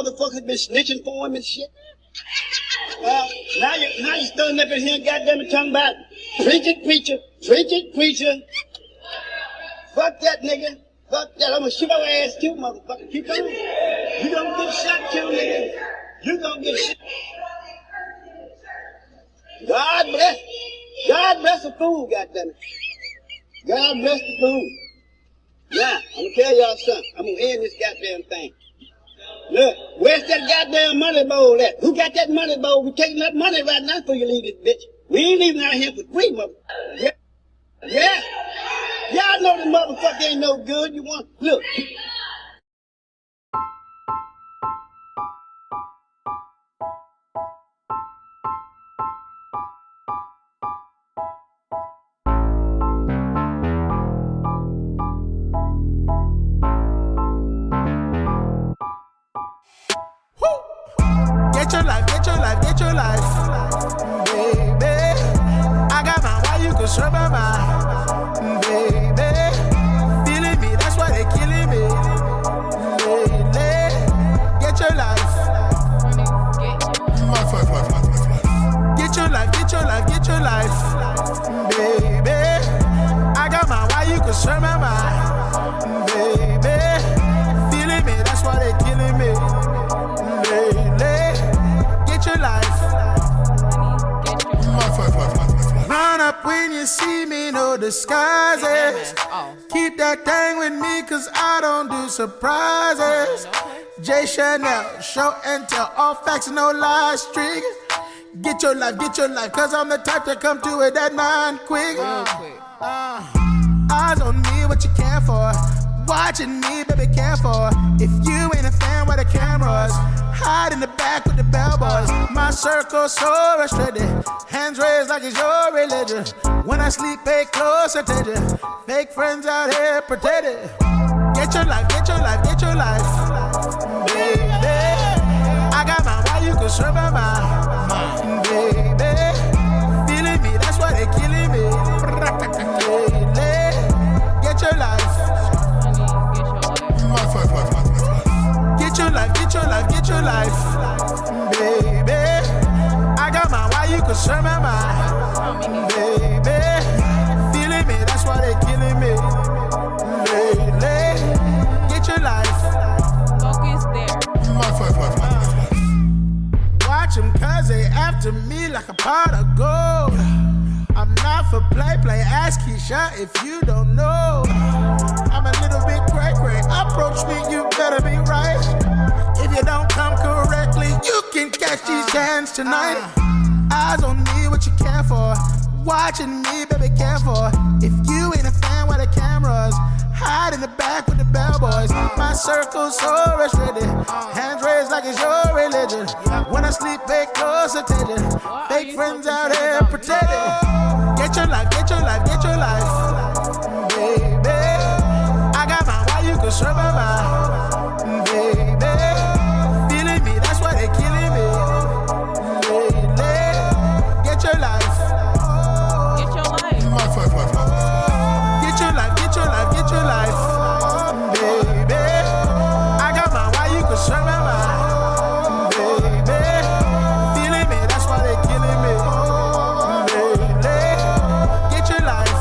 motherfuckers been snitching for him and shit. Now you standing up in here and goddamn it talking about preach it, preacher. Fuck that nigga. Fuck that. I'm gonna shoot your ass too, motherfucker. Keep going. You gonna get shot too, nigga. You gonna get shot. God bless the fool, goddammit. God bless the fool. Now, I'm gonna tell y'all something. I'm gonna end this goddamn thing. Look, where's that goddamn money bowl at? Who got that money bowl? We taking that money right now before you leave this bitch. We ain't leaving out here for free, motherfucker. Yeah. Y'all know the motherfucker ain't no good. You want, look. Get your life, baby. I got mine, why you can serve my mind, baby. Feeling me, that's why they killing me, lately. Get your life. Get your life, baby. I got mine, why you can serve my mind, baby. Feeling me, that's why they killing me, lately. Get your life. Run up when you see me, no disguises. Keep that thing with me, cause I don't do surprises. J Chanel, show and tell, all facts, no lies, streak. Get your life, cause I'm the type to come to it at 9 quick. Eyes on me, what you care for? Watching me, baby, care for. If you ain't a fan, where the cameras? Hide in the back with the bellboys. My circle so restricted. Hands raised like it's your religion. When I sleep, pay close attention. Fake friends out here protected. Get your life, baby. I got mine, why you can serve my mind, baby. Feeling me, that's why they killing me, lately. Get your life. Get your life, baby. I got mine, why you can serve my mind, baby. Feeling me, that's why they killing me, lately. Get your life. Focus there. Watch them cause they after me like a pot of gold. I'm not for play, ask Keisha if you don't know. I'm a little bit cray. Approach me, you better be right. If you don't come correctly, you can catch these hands tonight. Eyes on me, what you care for? Watching me, baby, care for. If you ain't a fan, where the cameras? Hide in the back with the bellboys. My circle's so restricted. Hands raised like it's your religion. When I sleep, pay close attention. Fake friends out here protected. Get your life, baby. I got mine, why you can serve my mind, baby. Feeling me, that's why they killing me, lately. Get your life. Get your life. Get your life, baby. I got mine, why you can serve my mind, baby. Feeling me, that's why they killing me, lately. Get your life.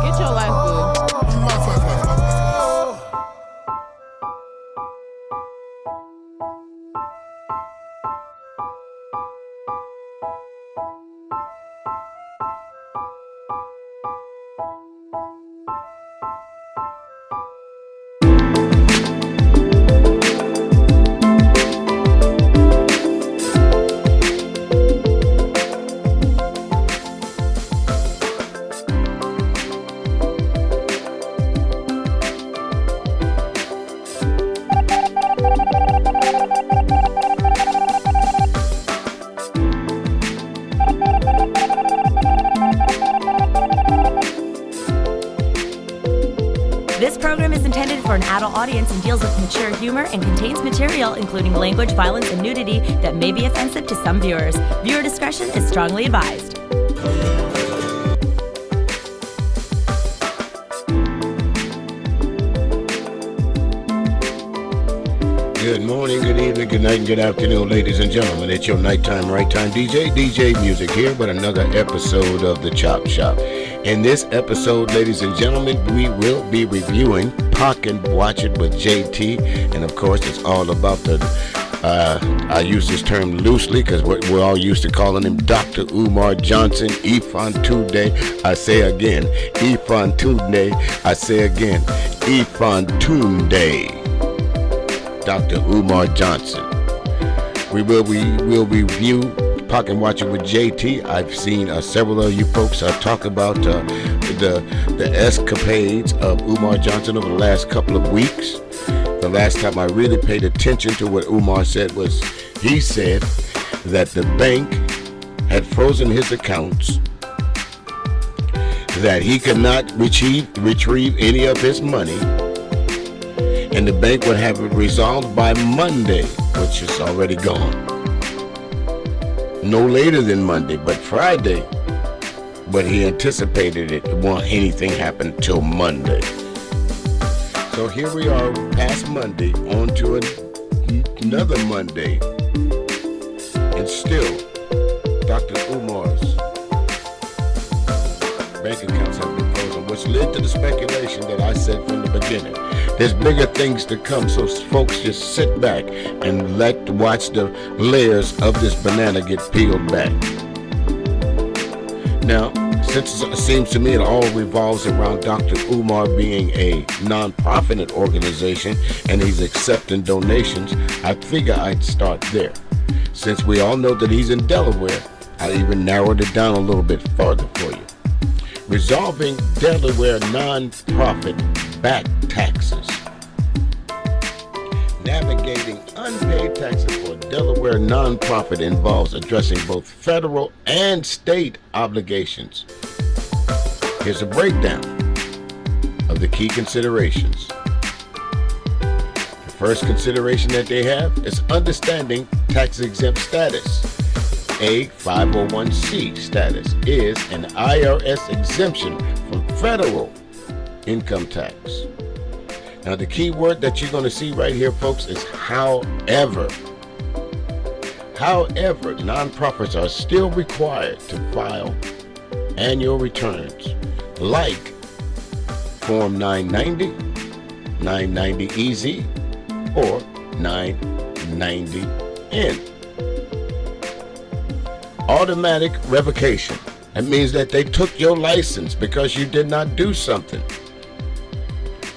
Get your life, boo. This program is intended for an adult audience and deals with mature humor and contains material including language, violence, and nudity that may be offensive to some viewers. Viewer discretion is strongly advised. Good morning, good evening, good night, and good afternoon, ladies and gentlemen. It's your nighttime, right time DJ Music here with another episode of the Chop Shop. In this episode, ladies and gentlemen, we will be reviewing Pac and Watch It with JT. And of course, it's all about I use this term loosely because we're all used to calling him Dr. Umar Johnson, Ifan Tunde. I say again, Ifan Tunde. I say again, Ifan Tunde. Dr. Umar Johnson. We will review Pac and Watch It with JT. I've seen several of you folks talk about the escapades of Umar Johnson over the last couple of weeks. The last time I really paid attention to what Umar said was he said that the bank had frozen his accounts, that he could not retrieve any of his money, and the bank would have it resolved by Monday, which is already gone. No later than Monday, but Friday. But he anticipated it won't anything happen till Monday. So here we are past Monday, on to another Monday. And still, Dr. Umar's bank accounts have been frozen, which led to the speculation that I said from the beginning. There's bigger things to come, so folks just sit back and watch the layers of this banana get peeled back. Now, since it seems to me it all revolves around Dr. Umar being a non-profit organization and he's accepting donations, I figure I'd start there. Since we all know that he's in Delaware, I even narrowed it down a little bit farther for you. Resolving Delaware non-profit back taxes. Navigating unpaid taxes for Delaware nonprofit involves addressing both federal and state obligations. Here's a breakdown of the key considerations. The first consideration that they have is understanding tax-exempt status. A 501c status is an IRS exemption from federal income tax. Now, the key word that you're going to see right here, folks, is however. However, nonprofits are still required to file annual returns like Form 990, 990EZ, or 990N. Automatic revocation. That means that they took your license because you did not do something.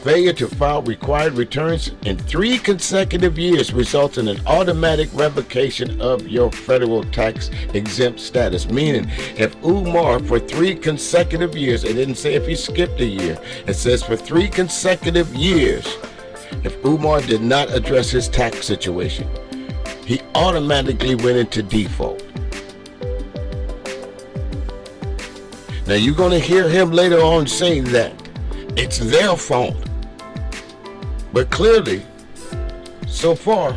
Failure to file required returns in 3 consecutive years results in an automatic revocation of your federal tax exempt status. Meaning, if Umar for 3 consecutive years, it didn't say if he skipped a year, it says for 3 consecutive years, if Umar did not address his tax situation, he automatically went into default. Now you're going to hear him later on saying that it's their fault. But clearly, so far,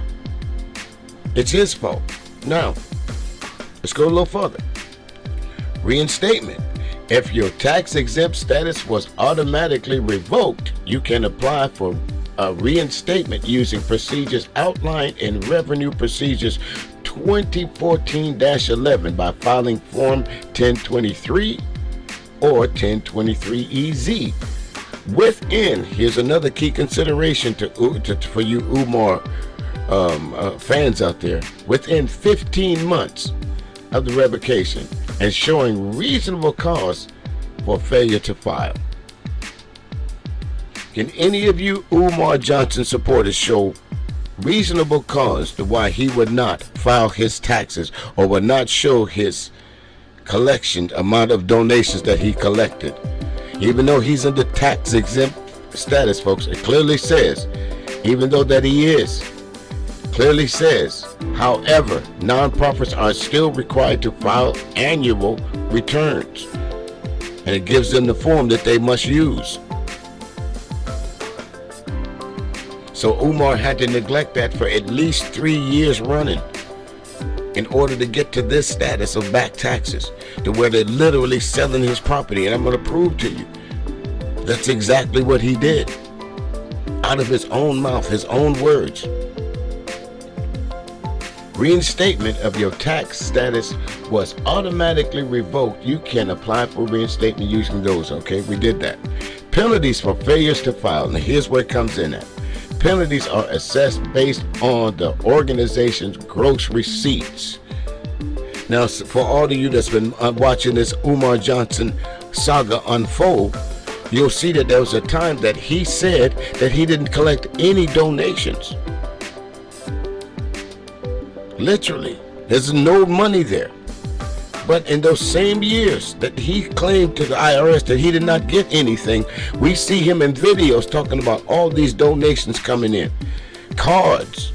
it's his fault. Now, let's go a little further. Reinstatement. If your tax-exempt status was automatically revoked, you can apply for a reinstatement using procedures outlined in Revenue Procedures 2014-11 by filing Form 1023 or 1023EZ. Within, here's another key consideration for you Umar fans out there, within 15 months of the revocation and showing reasonable cause for failure to file. Can any of you Umar Johnson supporters show reasonable cause to why he would not file his taxes or would not show his collection amount of donations that he collected? Even though he's in the tax exempt status, folks, it clearly says, even though that he is, clearly says, however, nonprofits are still required to file annual returns. And it gives them the form that they must use. So Umar had to neglect that for at least 3 years running in order to get to this status of back taxes, to where they're literally selling his property. And I'm going to prove to you that's exactly what he did, out of his own mouth, his own words. reinstatement of your tax status was automatically revoked, you can apply for reinstatement using those. Okay, we did that. Penalties for failures to file. Now here's where it comes in at. Penalties are assessed based on the organization's gross receipts. Now, for all of you that's been watching this Umar Johnson saga unfold, you'll see that there was a time that he said that he didn't collect any donations. Literally, there's no money there. But in those same years that he claimed to the IRS that he did not get anything, we see him in videos talking about all these donations coming in. Cards,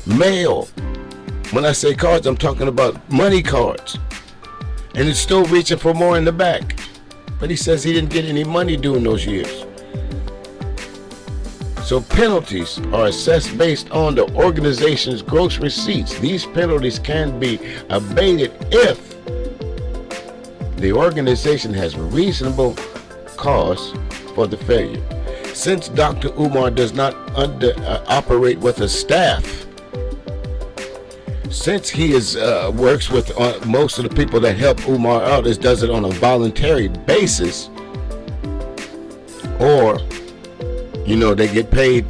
mail. When I say cards, I'm talking about money cards. And it's still reaching for more in the back. But he says he didn't get any money during those years. So penalties are assessed based on the organization's gross receipts. These penalties can be abated if the organization has reasonable cause for the failure. Since Dr. Umar does not operate with a staff, since he works with most of the people that help Umar out, does it on a voluntary basis, or they get paid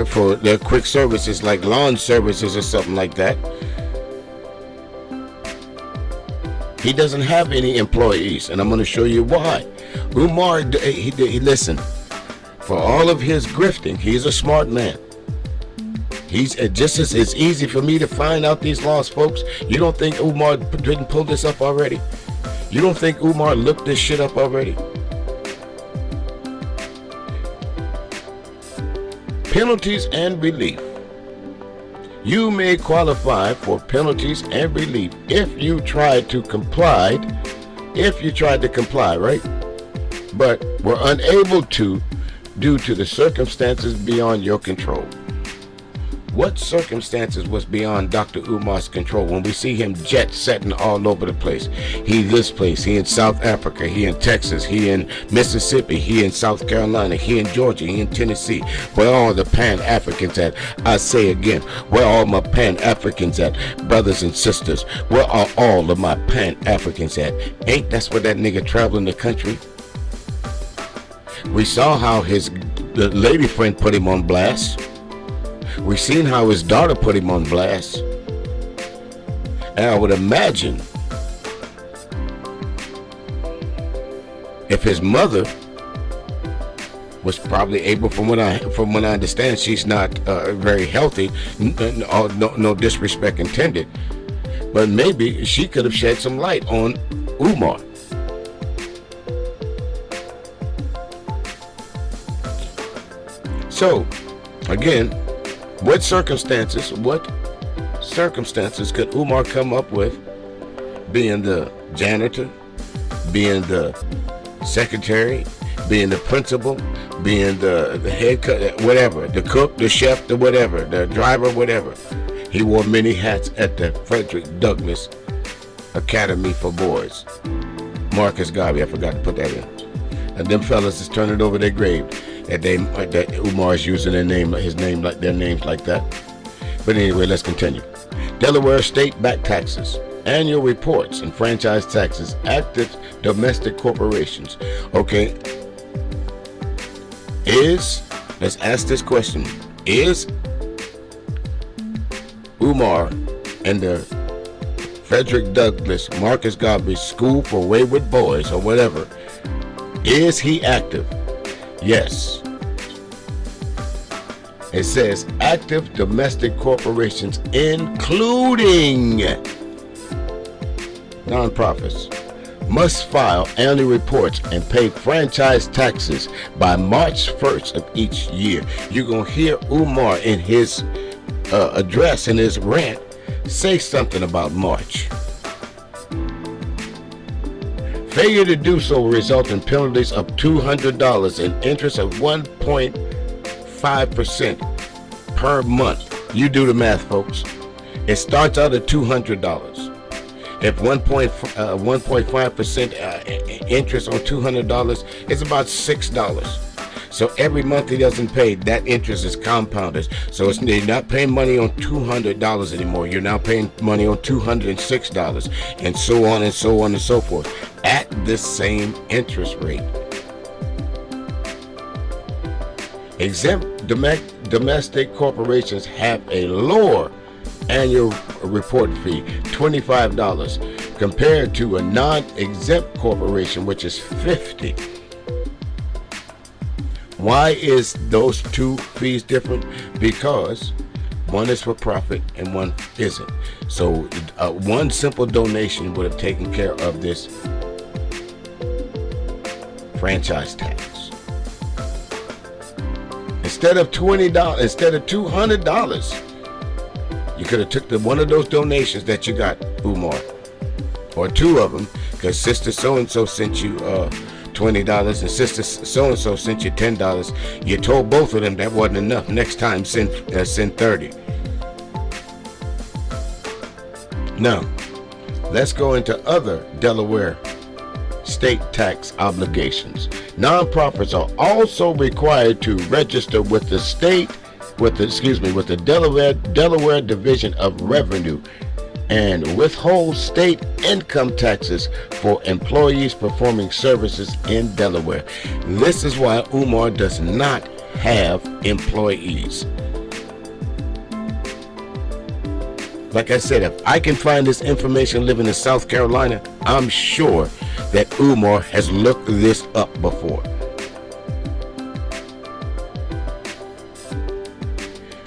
for their quick services like lawn services or something like that. He doesn't have any employees, and I'm going to show you why. Umar, listen, for all of his grifting, he's a smart man. He's just as it's easy for me to find out these laws, folks. You don't think Umar didn't pull this up already? You don't think Umar looked this shit up already? Penalties and relief. You may qualify for penalties and relief if you tried to comply, right? But were unable to due to the circumstances beyond your control. What circumstances was beyond Dr. Umar's control when we see him jet setting all over the place? He this place, he in South Africa, he in Texas, he in Mississippi, he in South Carolina, he in Georgia, he in Tennessee. Where are all the Pan-Africans at? I say again, where are all my Pan-Africans at? Brothers and sisters, where are all of my Pan-Africans at? Ain't that's where that nigga traveling the country? We saw how the lady friend put him on blast. We've seen how his daughter put him on blast. And I would imagine if his mother was probably able, from what I understand, she's not very healthy, no disrespect intended, but maybe she could have shed some light on Umar. So, again, what circumstances could Umar come up with, being the janitor, being the secretary, being the principal, being the head cook, whatever, the cook, the chef, the whatever, the driver, whatever. He wore many hats at the Frederick Douglass Academy for Boys. Marcus Garvey, I forgot to put that in. And them fellas is turning over their grave that Umar is using their names like that. But anyway, let's continue. Delaware state back taxes, annual reports, and franchise taxes, active domestic corporations. Okay. Let's ask this question. Is Umar and the Frederick Douglass Marcus Garvey School for Wayward Boys or whatever, is he active? Yes. It says active domestic corporations, including nonprofits, must file annual reports and pay franchise taxes by March 1st of each year. You're going to hear Umar in his address, in his rant, say something about March. Failure to do so will result in penalties of $200 and interest of 1.5% per month. You do the math, folks. It starts out at $200. If 1.5% interest on $200 is about $6. So every month he doesn't pay, that interest is compounded. So you're not paying money on $200 anymore. You're now paying money on $206, and so on and so on and so forth, at the same interest rate. Exempt domestic corporations have a lower annual report fee, $25, compared to a non-exempt corporation, which is $50. Why is those two fees different? Because one is for profit and one isn't. So one simple donation would have taken care of this franchise tax. Instead of $20, instead of $200, you could have took one of those donations that you got, Umar, or two of them, because sister so-and-so sent you $20 and sister so-and-so sent you $10. You told both of them that wasn't enough. Next time, send 30. Now, let's go into other Delaware state tax obligations. Nonprofits are also required to register with the Delaware Division of Revenue and withhold state income taxes for employees performing services in Delaware. This is why Umar does not have employees. Like I said, if I can find this information living in South Carolina, I'm sure that Umar has looked this up before.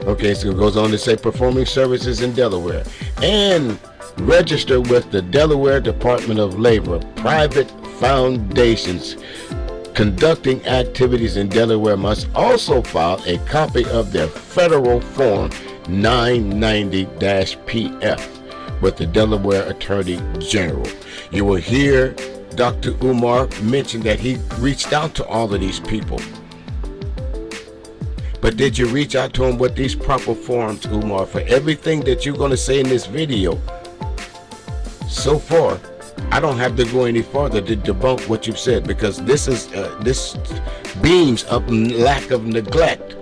Okay, so it goes on to say performing services in Delaware and register with the Delaware Department of Labor. Private foundations conducting activities in Delaware must also file a copy of their federal form 990-PF with the Delaware Attorney General. You will hear Dr. Umar mention that he reached out to all of these people. But did you reach out to him with these proper forms, Umar, for everything that you're going to say in this video? So far, I don't have to go any farther to debunk what you've said, because this beams of lack of neglect.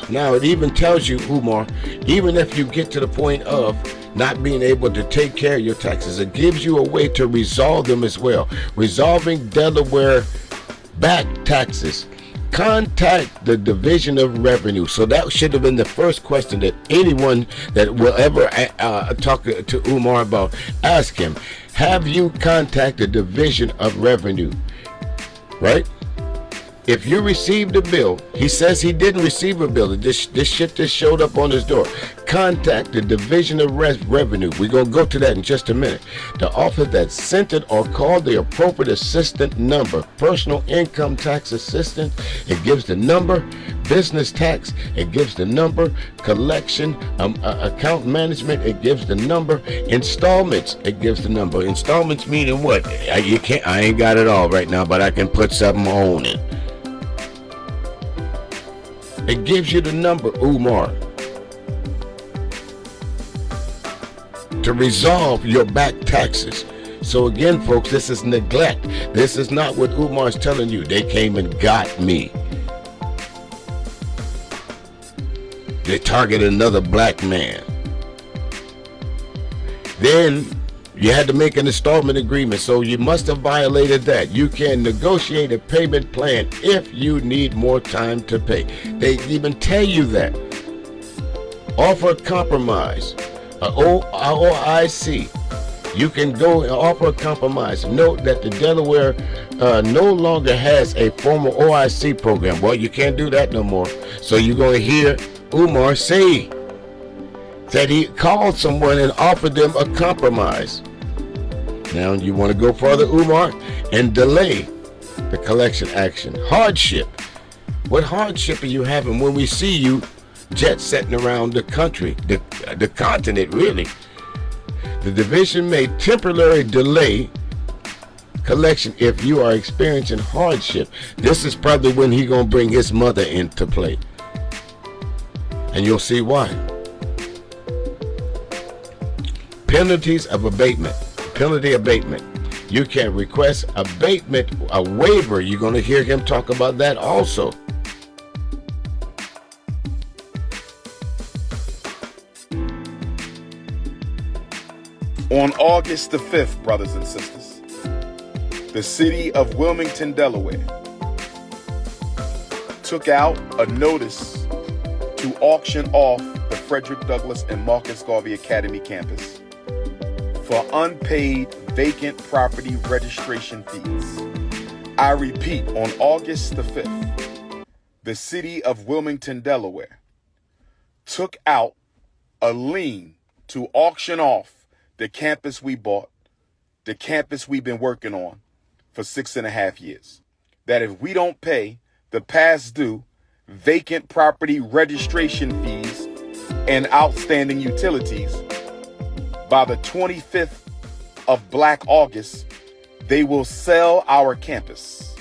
Now, it even tells you, Umar, even if you get to the point of not being able to take care of your taxes, it gives you a way to resolve them as well. Resolving Delaware back taxes. Contact the Division of Revenue. So that should have been the first question that anyone that will ever talk to Umar about. Ask him, have you contacted the Division of Revenue? Right? If you received a bill, he says he didn't receive a bill. This shit just showed up on his door. Contact the Division of Revenue. We're going to go to that in just a minute. The office that sent it, or call the appropriate assistant number. Personal income tax assistant, it gives the number. Business tax, it gives the number. Collection, account management, it gives the number. Installments, it gives the number. Installments meaning what? I ain't got it all right now, but I can put something on it. It gives you the number, Umar, to resolve your back taxes. So again, folks, this is neglect. This is not what Umar's telling you. They came and got me. They targeted another black man. Then you had to make an installment agreement, so you must have violated that. You can negotiate a payment plan if you need more time to pay. They even tell you that. Offer a compromise, OIC. You can go and offer a compromise. Note that the Delaware no longer has a formal OIC program. Well, you can't do that no more. So you're going to hear Umar say that he called someone and offered them a compromise. Now you want to go further, Umar, and delay the collection action. Hardship. What hardship are you having when we see you jet setting around the country, the continent, really? The division may temporarily delay collection if you are experiencing hardship. This is probably when he's going to bring his mother into play. And you'll see why. Penalties of abatement. Penalty abatement. You can request abatement, a waiver. You're going to hear him talk about that also. On August the 5th, brothers and sisters, the city of Wilmington, Delaware, took out a notice to auction off the Frederick Douglass and Marcus Garvey Academy campus for unpaid vacant property registration fees. I repeat, on August the 5th, the city of Wilmington, Delaware, took out a lien to auction off the campus we bought, the campus we've been working on for 6.5 years. That if we don't pay the past due vacant property registration fees and outstanding utilities by the 25th of Black August, they will sell our campus.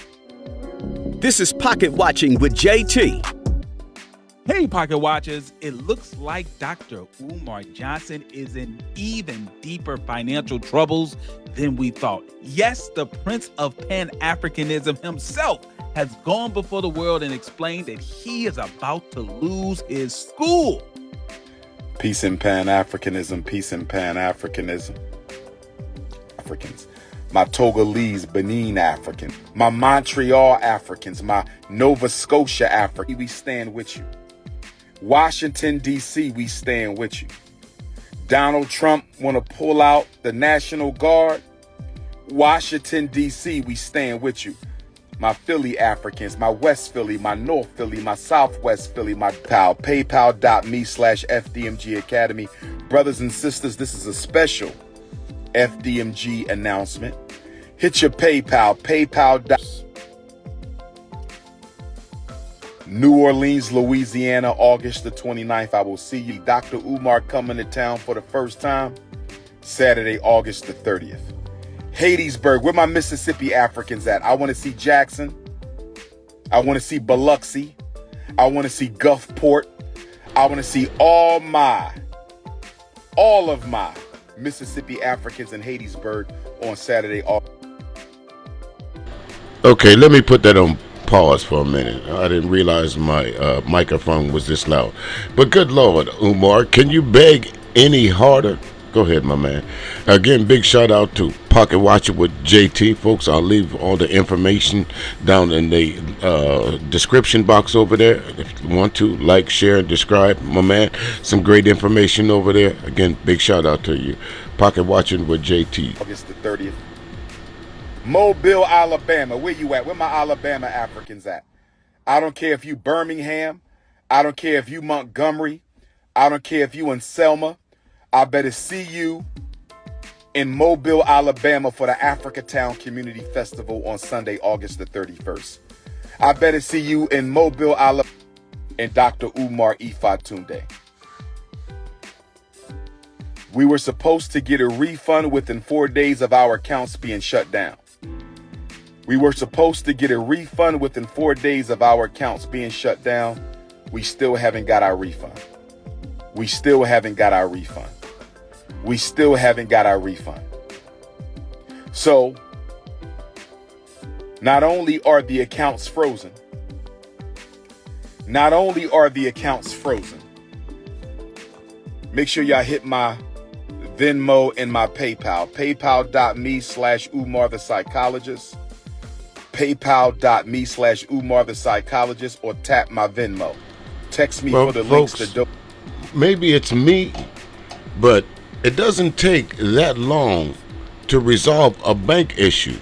This is Pocket Watching with JT. Hey, Pocket Watchers, it looks like Dr. Umar Johnson is in even deeper financial troubles than we thought. Yes, the Prince of Pan-Africanism himself has gone before the world and explained that he is about to lose his school. Peace in Pan-Africanism, peace in Pan-Africanism. Africans, my Togolese Benin African, my Montreal Africans, my Nova Scotia African, we stand with you. Washington, D.C., we stand with you. Donald Trump want to pull out the National Guard. Washington, D.C., we stand with you. My Philly Africans, my West Philly, my North Philly, my Southwest Philly, my paypal.me/FDMG Academy. Brothers and sisters, this is a special FDMG announcement. Hit your PayPal. New Orleans, Louisiana, August the 29th. I will see you. Dr. Umar coming to town for the first time. Saturday, August the 30th. Hattiesburg, where my Mississippi Africans at? I want to see Jackson. I want to see Biloxi. I want to see Gulfport. I want to see all of my Mississippi Africans in Hattiesburg on Saturday. Okay, let me put that on pause for a minute. I didn't realize my microphone was this loud. But good Lord, Umar, can you beg any harder? Go ahead, my man. Again, big shout out to Pocket Watcher with JT. Folks, I'll leave all the information down in the description box over there. If you want to, like, share, and describe, my man. Some great information over there. Again, big shout out to you. Pocket Watching with JT. August the 30th. Mobile, Alabama. Where you at? Where my Alabama Africans at? I don't care if you Birmingham. I don't care if you Montgomery. I don't care if you in Selma. I better see you in Mobile, Alabama for the Africatown Community Festival on Sunday, August the 31st. I better see you in Mobile, Alabama and Dr. Umar Ifatunde. We were supposed to get a refund within 4 days of our accounts being shut down. We were supposed to get a refund within 4 days of our accounts being shut down. We still haven't got our refund. We still haven't got our refund. We still haven't got our refund. So, not only are the accounts frozen, make sure y'all hit my Venmo and my PayPal. PayPal.me/Umar the Psychologist. PayPal.me/Umar the Psychologist, or tap my Venmo. Text me for the folks, links to do. Maybe it's me, but it doesn't take that long to resolve a bank issue,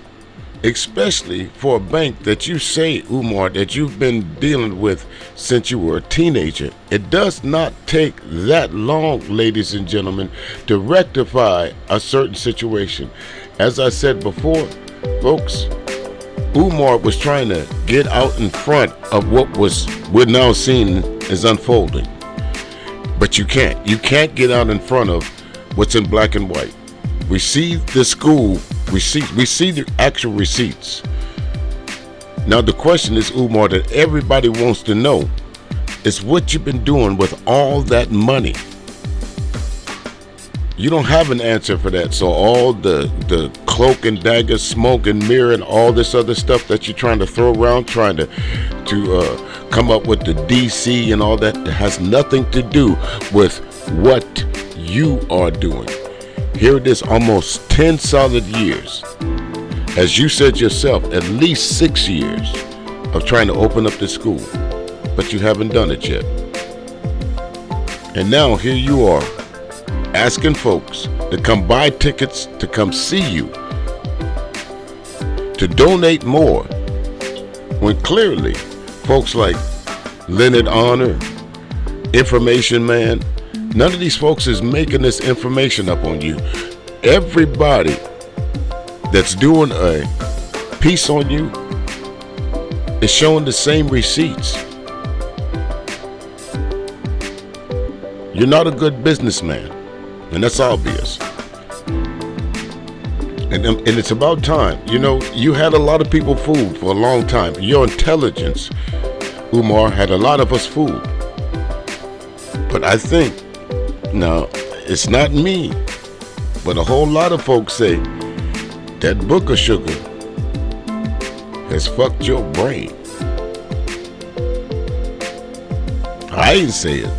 especially for a bank that you say, Umar, that you've been dealing with since you were a teenager. It does not take that long, ladies and gentlemen, to rectify a certain situation. As I said before, folks, Umar was trying to get out in front of what we're now seeing is unfolding. But you can't. You can't get out in front of what's in black and white. We see the school, we see the actual receipts. Now the question is, Umar, that everybody wants to know is what you've been doing with all that money. You don't have an answer for that. So all the cloak and dagger, smoke and mirror, and all this other stuff that you're trying to throw around, trying to come up with the DC and all that has nothing to do with what you are doing. Here it is, almost 10 solid years. As you said yourself, at least 6 years of trying to open up the school, but you haven't done it yet. And now here you are, asking folks to come buy tickets to come see you, to donate more, when clearly folks like Leonard Honor, Information Man, none of these folks is making this information up on you. Everybody that's doing a piece on you is showing the same receipts. You're not a good businessman, and that's obvious. And it's about time. You know, you had a lot of people fooled for a long time. Your intelligence, Umar, had a lot of us fooled. But I think, now, it's not me, but a whole lot of folks say that book of sugar has fucked your brain. I ain't say it,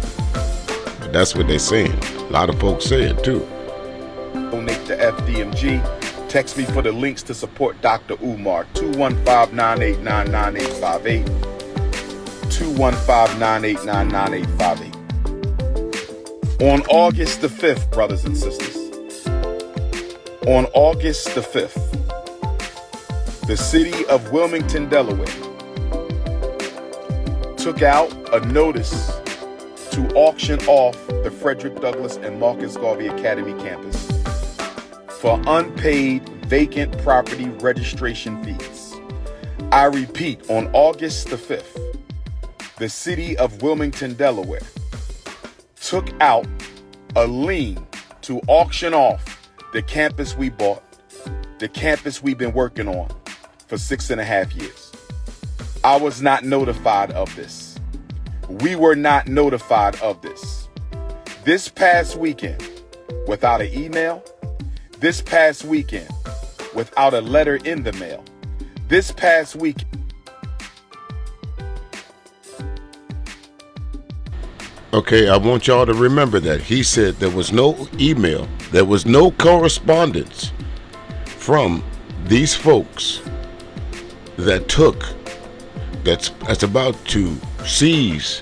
but that's what they're saying. A lot of folks say it too. Donate to FDMG. Text me for the links to support Dr. Umar. 215-989-9858. 215-989-9858. On August the 5th, brothers and sisters, on August the 5th, the city of Wilmington, Delaware, took out a notice to auction off the Frederick Douglass and Marcus Garvey Academy campus for unpaid vacant property registration fees. I repeat, on August the 5th, the city of Wilmington, Delaware, took out a lien to auction off the campus we bought, the campus we've been working on for 6.5 years. I was not notified of this. We were not notified of this. This past weekend, without an email, this past weekend, without a letter in the mail, this past weekend, okay, I want y'all to remember that. He said there was no email, there was no correspondence from these folks that's about to seize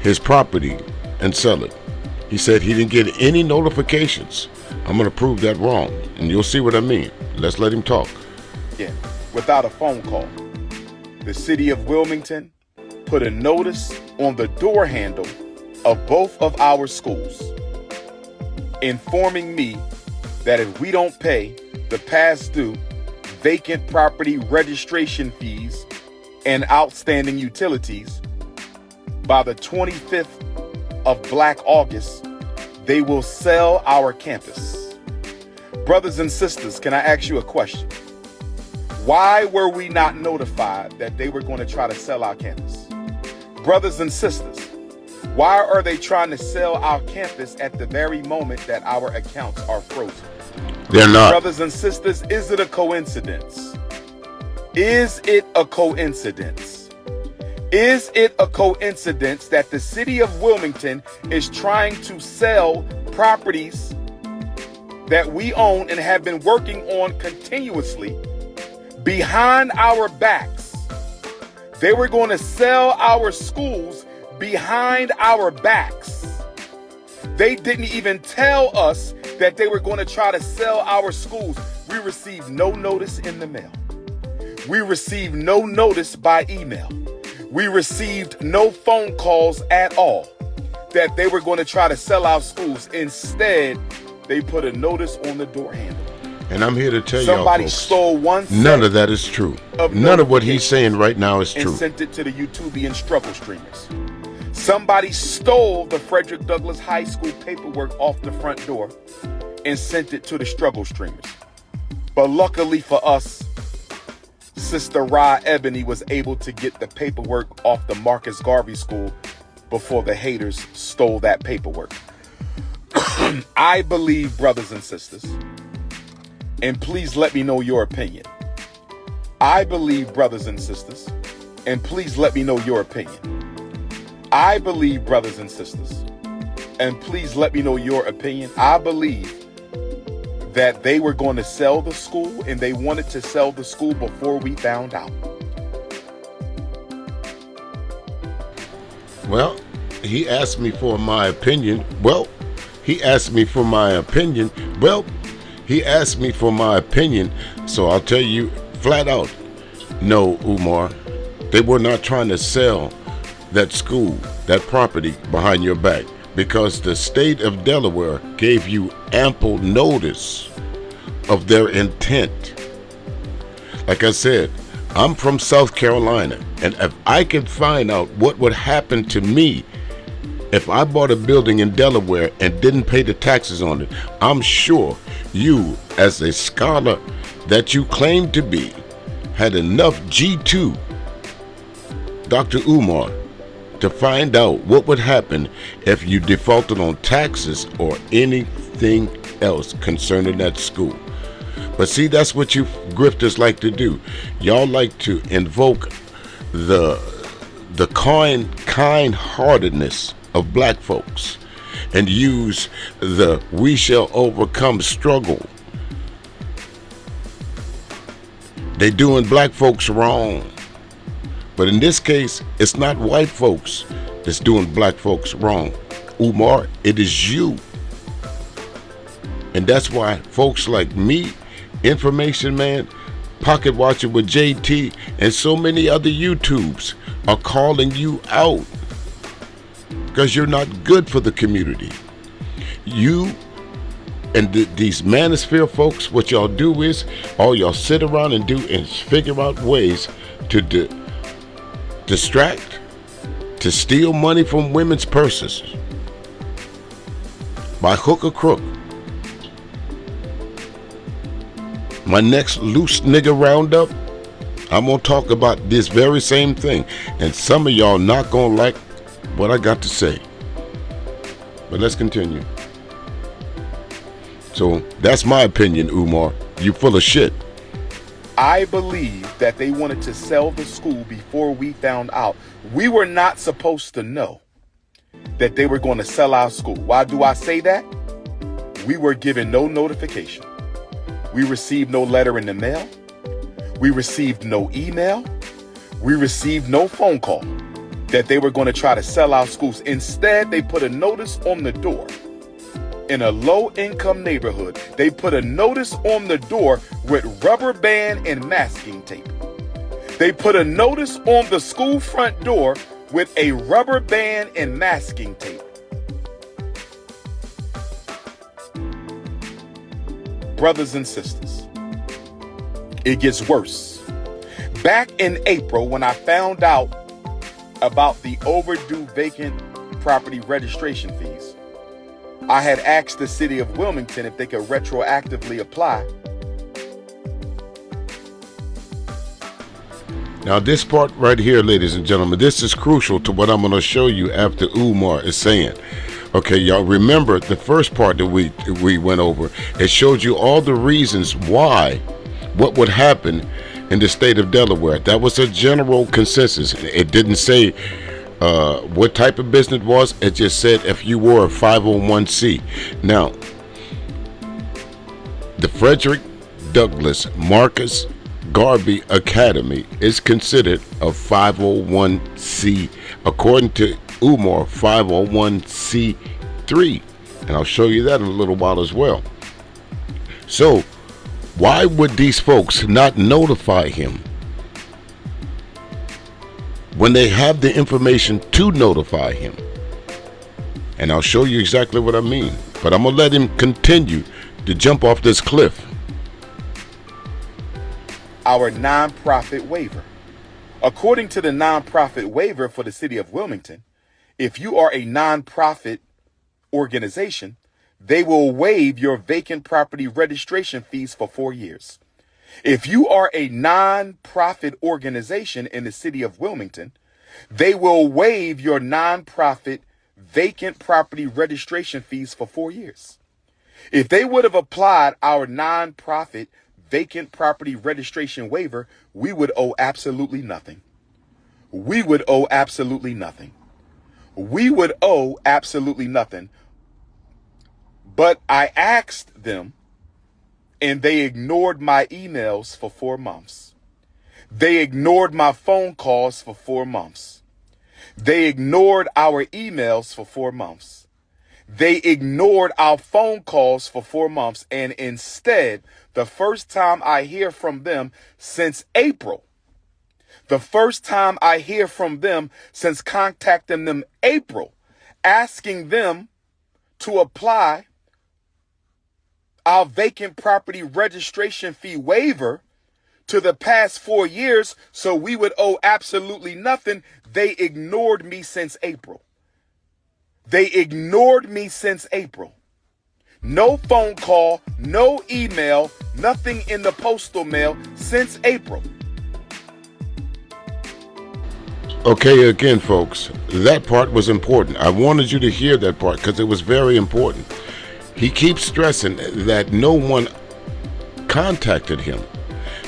his property and sell it. He said he didn't get any notifications. I'm going to prove that wrong, and you'll see what I mean. Let's let him talk. Yeah, without a phone call, the city of Wilmington put a notice on the door handle of both of our schools, informing me that if we don't pay the past due vacant property registration fees and outstanding utilities by the 25th of Black August, they will sell our campus. Brothers and sisters, can I ask you a question? Why were we not notified that they were going to try to sell our campus? Brothers and sisters, why are they trying to sell our campus at the very moment that our accounts are frozen? They're not. Brothers and sisters, is it a coincidence? Is it a coincidence? Is it a coincidence that the city of Wilmington is trying to sell properties that we own and have been working on continuously behind our backs? They were going to sell our schools behind our backs. They didn't even tell us that they were going to try to sell our schools. We received no notice in the mail. We received no notice by email. We received no phone calls at all that they were going to try to sell our schools. Instead, they put a notice on the door handle. And I'm here to tell y'all, somebody folks, stole one set. None of that is true. None of what he's saying right now is true. And sent it to the YouTubian struggle streamers. Somebody stole the Frederick Douglass High School paperwork off the front door and sent it to the struggle streamers. But luckily for us, Sister Ra Ebony was able to get the paperwork off the Marcus Garvey School before the haters stole that paperwork. I believe, brothers and sisters, and please let me know your opinion. I believe, brothers and sisters, and please let me know your opinion. I believe, brothers and sisters, and please let me know your opinion. I believe that they were going to sell the school, and they wanted to sell the school before we found out. Well, he asked me for my opinion. Well, he asked me for my opinion. So I'll tell you flat out, no, Umar, they were not trying to sell that school, that property behind your back, because the state of Delaware gave you ample notice of their intent. Like I said, I'm from South Carolina, and if I could find out what would happen to me if I bought a building in Delaware and didn't pay the taxes on it, I'm sure you, as a scholar that you claim to be, had enough G2, Dr. Umar, to find out what would happen if you defaulted on taxes or anything else concerning that school. But see, that's what you grifters like to do. Y'all like to invoke the kind-heartedness of black folks and use the "we shall overcome" struggle. They doing black folks wrong. But in this case, it's not white folks that's doing black folks wrong. Umar, it is you. And that's why folks like me, Information Man, Pocket Watcher with JT, and so many other YouTubes are calling you out. Because you're not good for the community. You and these manosphere folks, what y'all do is, all y'all sit around and do is figure out ways to distract, to steal money from women's purses by hook or crook. My next loose nigga roundup, I'm gonna talk about this very same thing, and some of y'all not gonna like what I got to say. But let's continue. So that's my opinion, Umar. You full of shit. I believe that they wanted to sell the school before we found out. We were not supposed to know that they were going to sell our school. Why do I say that? We were given no notification. We received no letter in the mail. We received no email. We received no phone call that they were going to try to sell our schools. Instead, they put a notice on the door. In a low-income neighborhood, they put a notice on the door with rubber band and masking tape. They put a notice on the school front door with a rubber band and masking tape. Brothers and sisters, it gets worse. Back in April, when I found out about the overdue vacant property registration fees, I had asked the city of Wilmington if they could retroactively apply. Now this part right here, ladies and gentlemen, this is crucial to what I'm going to show you after Umar is saying. Okay, y'all remember the first part that we went over. It showed you all the reasons why, what would happen in the state of Delaware. That was a general consensus. It didn't say what type of business it was. It just said if you were a 501c. Now, the Frederick Douglass Marcus Garvey Academy is considered a 501c, according to Umar, 501c3, and I'll show you that in a little while as well. So why would these folks not notify him when they have the information to notify him? And I'll show you exactly what I mean, but I'm gonna let him continue to jump off this cliff. Our nonprofit waiver. According to the nonprofit waiver for the city of Wilmington, if you are a nonprofit organization, they will waive your vacant property registration fees for 4 years. If you are a nonprofit organization in the city of Wilmington, they will waive your nonprofit vacant property registration fees for 4 years. If they would have applied our nonprofit vacant property registration waiver, we would owe absolutely nothing. We would owe absolutely nothing. We would owe absolutely nothing. But I asked them, and they ignored my emails for 4 months. They ignored my phone calls for 4 months. They ignored our emails for 4 months. They ignored our phone calls for 4 months. And instead, the first time I hear from them since April, the first time I hear from them since contacting them April, asking them to apply our vacant property registration fee waiver to the past 4 years so we would owe absolutely nothing, they ignored me since April. They ignored me since April. No phone call, no email, nothing in the postal mail since April. Okay, again, folks, that part was important. I wanted you to hear that part because it was very important. He keeps stressing that no one contacted him.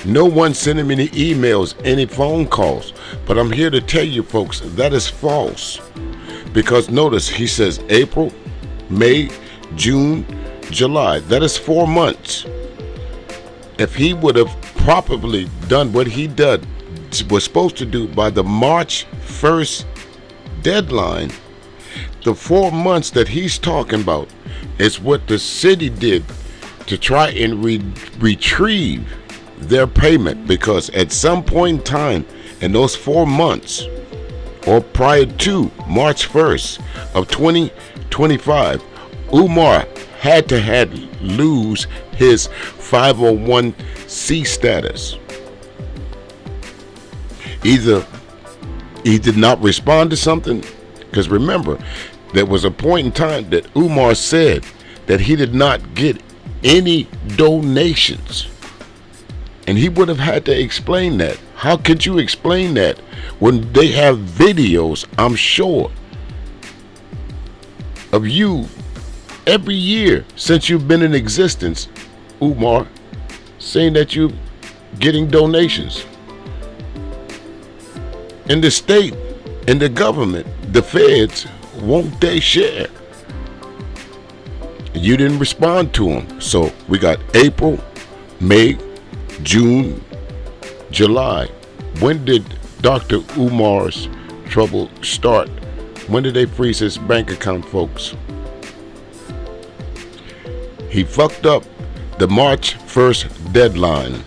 No one sent him any emails, any phone calls. But I'm here to tell you, folks, that is false. Because notice, he says April, May, June, July. That is 4 months. If he would have properly done what he was supposed to do by the March 1st deadline, the 4 months that he's talking about is what the city did to try and retrieve their payment, because at some point in time in those 4 months or prior to March 1st of 2025, Umar had to lose his 501c status. Either he did not respond to something, because remember, there was a point in time that Umar said that he did not get any donations. And he would have had to explain that. How could you explain that when they have videos, I'm sure, of you every year since you've been in existence, Umar, saying that you're getting donations? In the state, in the government, the feds, won't they share? You didn't respond to them. So we got April, May, June, July. When did Dr. Umar's trouble start? When did they freeze his bank account, folks? He fucked up the March 1st deadline.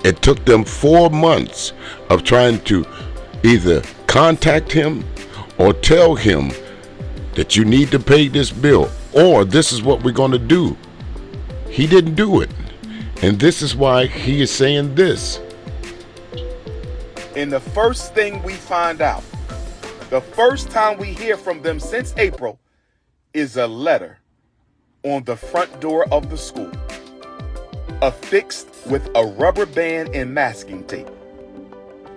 It took them 4 months of trying to either contact him or tell him that you need to pay this bill, or this is what we're going to do. He didn't do it. And this is why he is saying this. And the first thing we find out, the first time we hear from them since April, is a letter on the front door of the school, affixed with a rubber band and masking tape.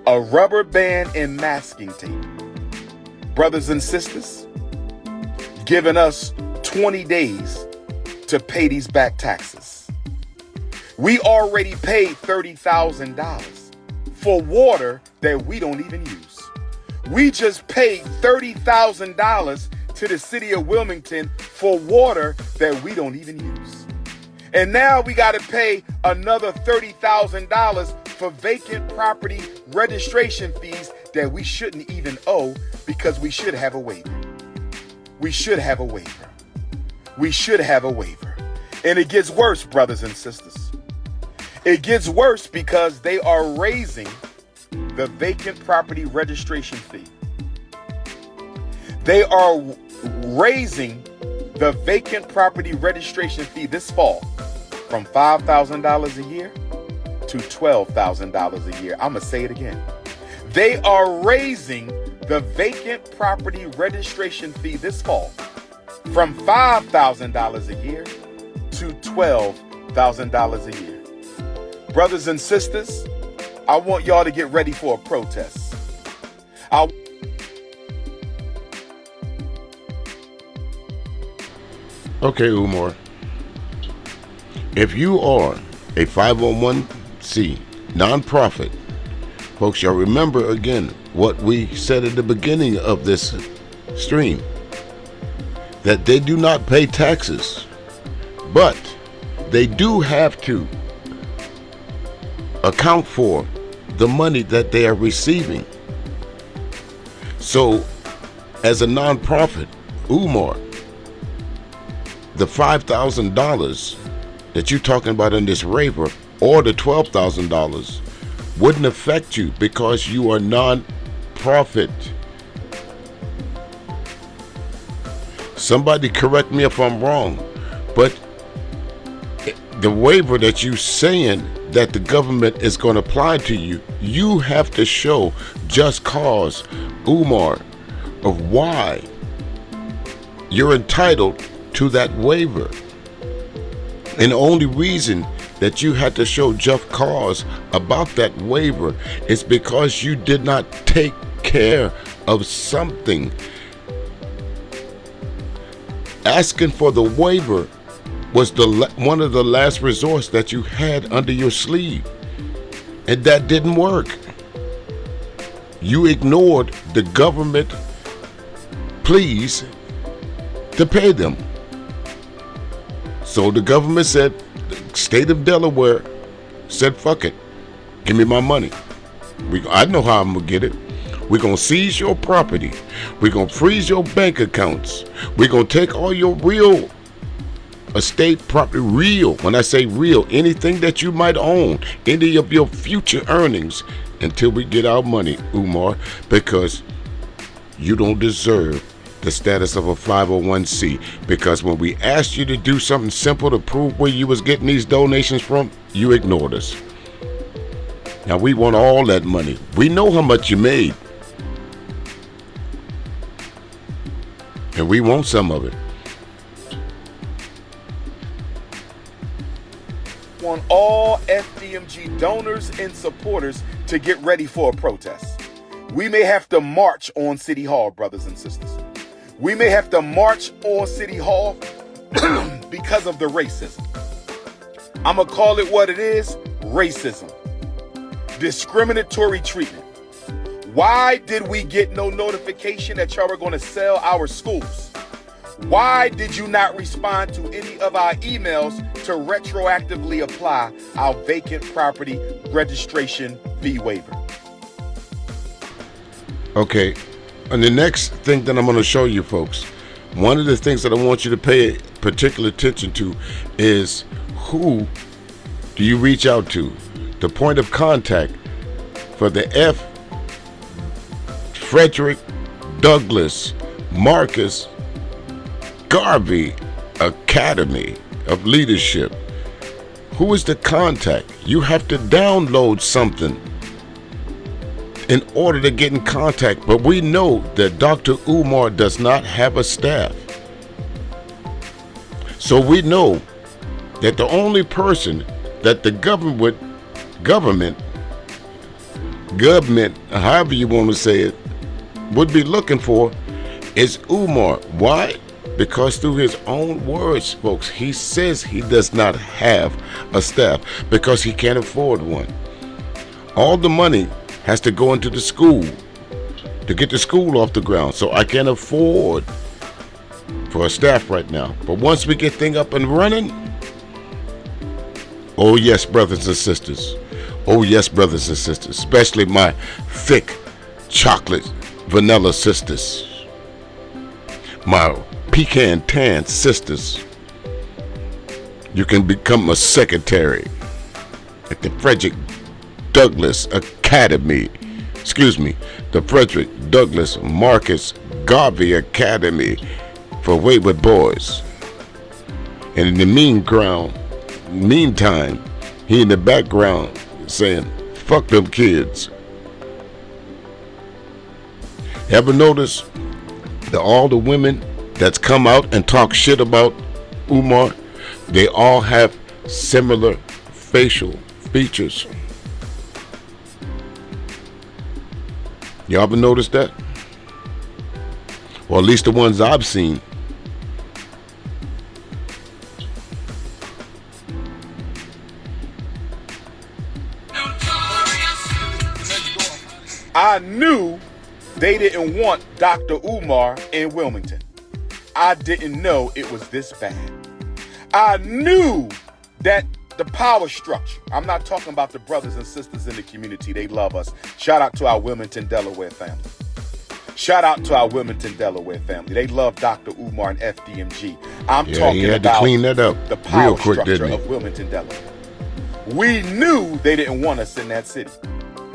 A rubber band and masking tape. Brothers and sisters, giving us 20 days to pay these back taxes. We already paid $30,000 for water that we don't even use. We just paid $30,000 to the city of Wilmington for water that we don't even use. And now we got to pay another $30,000 for vacant property registration fees that we shouldn't even owe, because we should have a waiver. We should have a waiver. We should have a waiver. And it gets worse, brothers and sisters. It gets worse because they are raising the vacant property registration fee. They are raising the vacant property registration fee this fall from $5,000 a year to $12,000 a year. I'm going to say it again. They are raising the vacant property registration fee this fall from $5,000 a year to $12,000 a year. Brothers and sisters, I want y'all to get ready for a protest. Okay, Umar, If you are a 501c nonprofit, folks, y'all remember again what we said at the beginning of this stream, that they do not pay taxes, but they do have to account for the money that they are receiving. So as a nonprofit, Umar, the $5,000 that you're talking about in this waiver, or the $12,000, wouldn't affect you because you are non-profit. Somebody correct me if I'm wrong, but the waiver that you're saying that the government is going to apply to you, you have to show just cause, Umar, of why you're entitled to that waiver. And the only reason that you had to show just cause about that waiver is because you did not take care of something. Asking for the waiver was one of the last resorts that you had under your sleeve, and that didn't work. You ignored the government pleas to pay them. So the government said, the state of Delaware said, fuck it, give me my money. I know how I'm gonna get it. We're gonna seize your property. We're gonna freeze your bank accounts. We're gonna take all your real estate property, real, when I say real, anything that you might own, any of your future earnings, until we get our money, Umar, because you don't deserve the status of a 501c. Because when we asked you to do something simple to prove where you was getting these donations from, you ignored us. Now we want all that money. We know how much you made, and we want some of it. Want all FDMG donors and supporters to get ready for a protest. We may have to march on City Hall, brothers and sisters. We may have to march on City Hall because of the racism. I'm going to call it what it is, racism. Discriminatory treatment. Why did we get no notification that y'all were going to sell our schools? Why did you not respond to any of our emails to retroactively apply our vacant property registration fee waiver? Okay, and the next thing that I'm going to show you folks, one of the things that I want you to pay particular attention to is who do you reach out to? The point of contact for the Frederick Douglass Marcus Garvey Academy of Leadership. Who is the contact? You have to download something in order to get in contact, but we know that Dr. Umar does not have a staff. So we know that the only person that the government, however you want to say it, would be looking for is Umar. Why? Because through his own words, folks, he says he does not have a staff because he can't afford one. All the money has to go into the school to get the school off the ground. So I can't afford for a staff right now. But once we get things up and running, oh yes, brothers and sisters. Oh yes, brothers and sisters, especially my thick chocolate vanilla sisters, my pecan tan sisters. You can become a secretary at the Frederick Douglass Academy. The Frederick Douglass Marcus Garvey Academy for wayward boys. And in the meantime, he in the background saying, fuck them kids. Ever notice that all the women that's come out and talk shit about Umar, they all have similar facial features? Y'all ever noticed that? Or at least the ones I've seen. I knew they didn't want Dr. Umar in Wilmington. I didn't know it was this bad. I knew that the power structure, I'm not talking about the brothers and sisters in the community. They love us. Shout out to our Wilmington, Delaware family. Shout out to our Wilmington, Delaware family. They love Dr. Umar and FDMG. I'm talking about clean that up the power real quick, structure of Wilmington, Delaware. We knew they didn't want us in that city,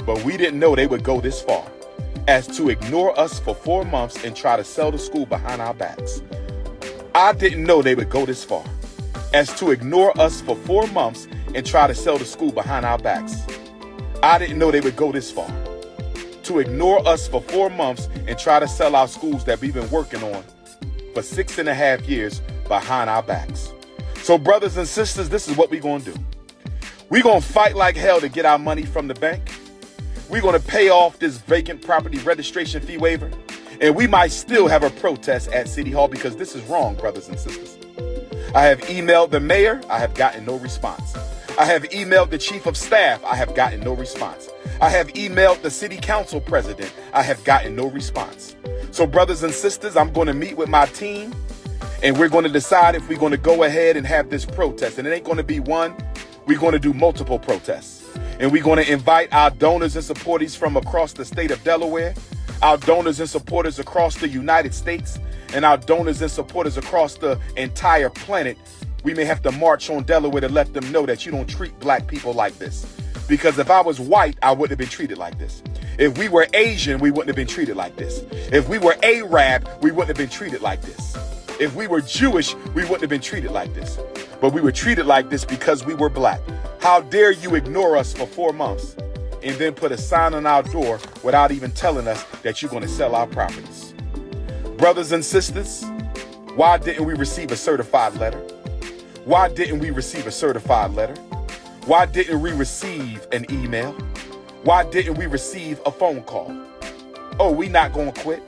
but we didn't know they would go this far as to ignore us for 4 months and try to sell the school behind our backs. I didn't know they would go this far as to ignore us for 4 months and try to sell the school behind our backs. I didn't know they would go this far to ignore us for 4 months and try to sell our schools that we've been working on for 6.5 years behind our backs. So brothers and sisters, this is what we're going to do. We're going to fight like hell to get our money from the bank. We're going to pay off this vacant property registration fee waiver. And we might still have a protest at City Hall because this is wrong, brothers and sisters. I have emailed the mayor. I have gotten no response. I have emailed the chief of staff. I have gotten no response. I have emailed the city council president. I have gotten no response. So brothers and sisters, I'm going to meet with my team and we're going to decide if we're going to go ahead and have this protest. And it ain't going to be one. We're going to do multiple protests. And we're going to invite our donors and supporters from across the state of Delaware, our donors and supporters across the United States, and our donors and supporters across the entire planet. We may have to march on Delaware to let them know that you don't treat black people like this. Because if I was white, I wouldn't have been treated like this. If we were Asian, we wouldn't have been treated like this. If we were Arab, we wouldn't have been treated like this. If we were Jewish, we wouldn't have been treated like this. But we were treated like this because we were black. How dare you ignore us for 4 months and then put a sign on our door without even telling us that you're going to sell our properties? Brothers and sisters, why didn't we receive a certified letter? Why didn't we receive a certified letter? Why didn't we receive an email? Why didn't we receive a phone call? Oh, we not going to quit.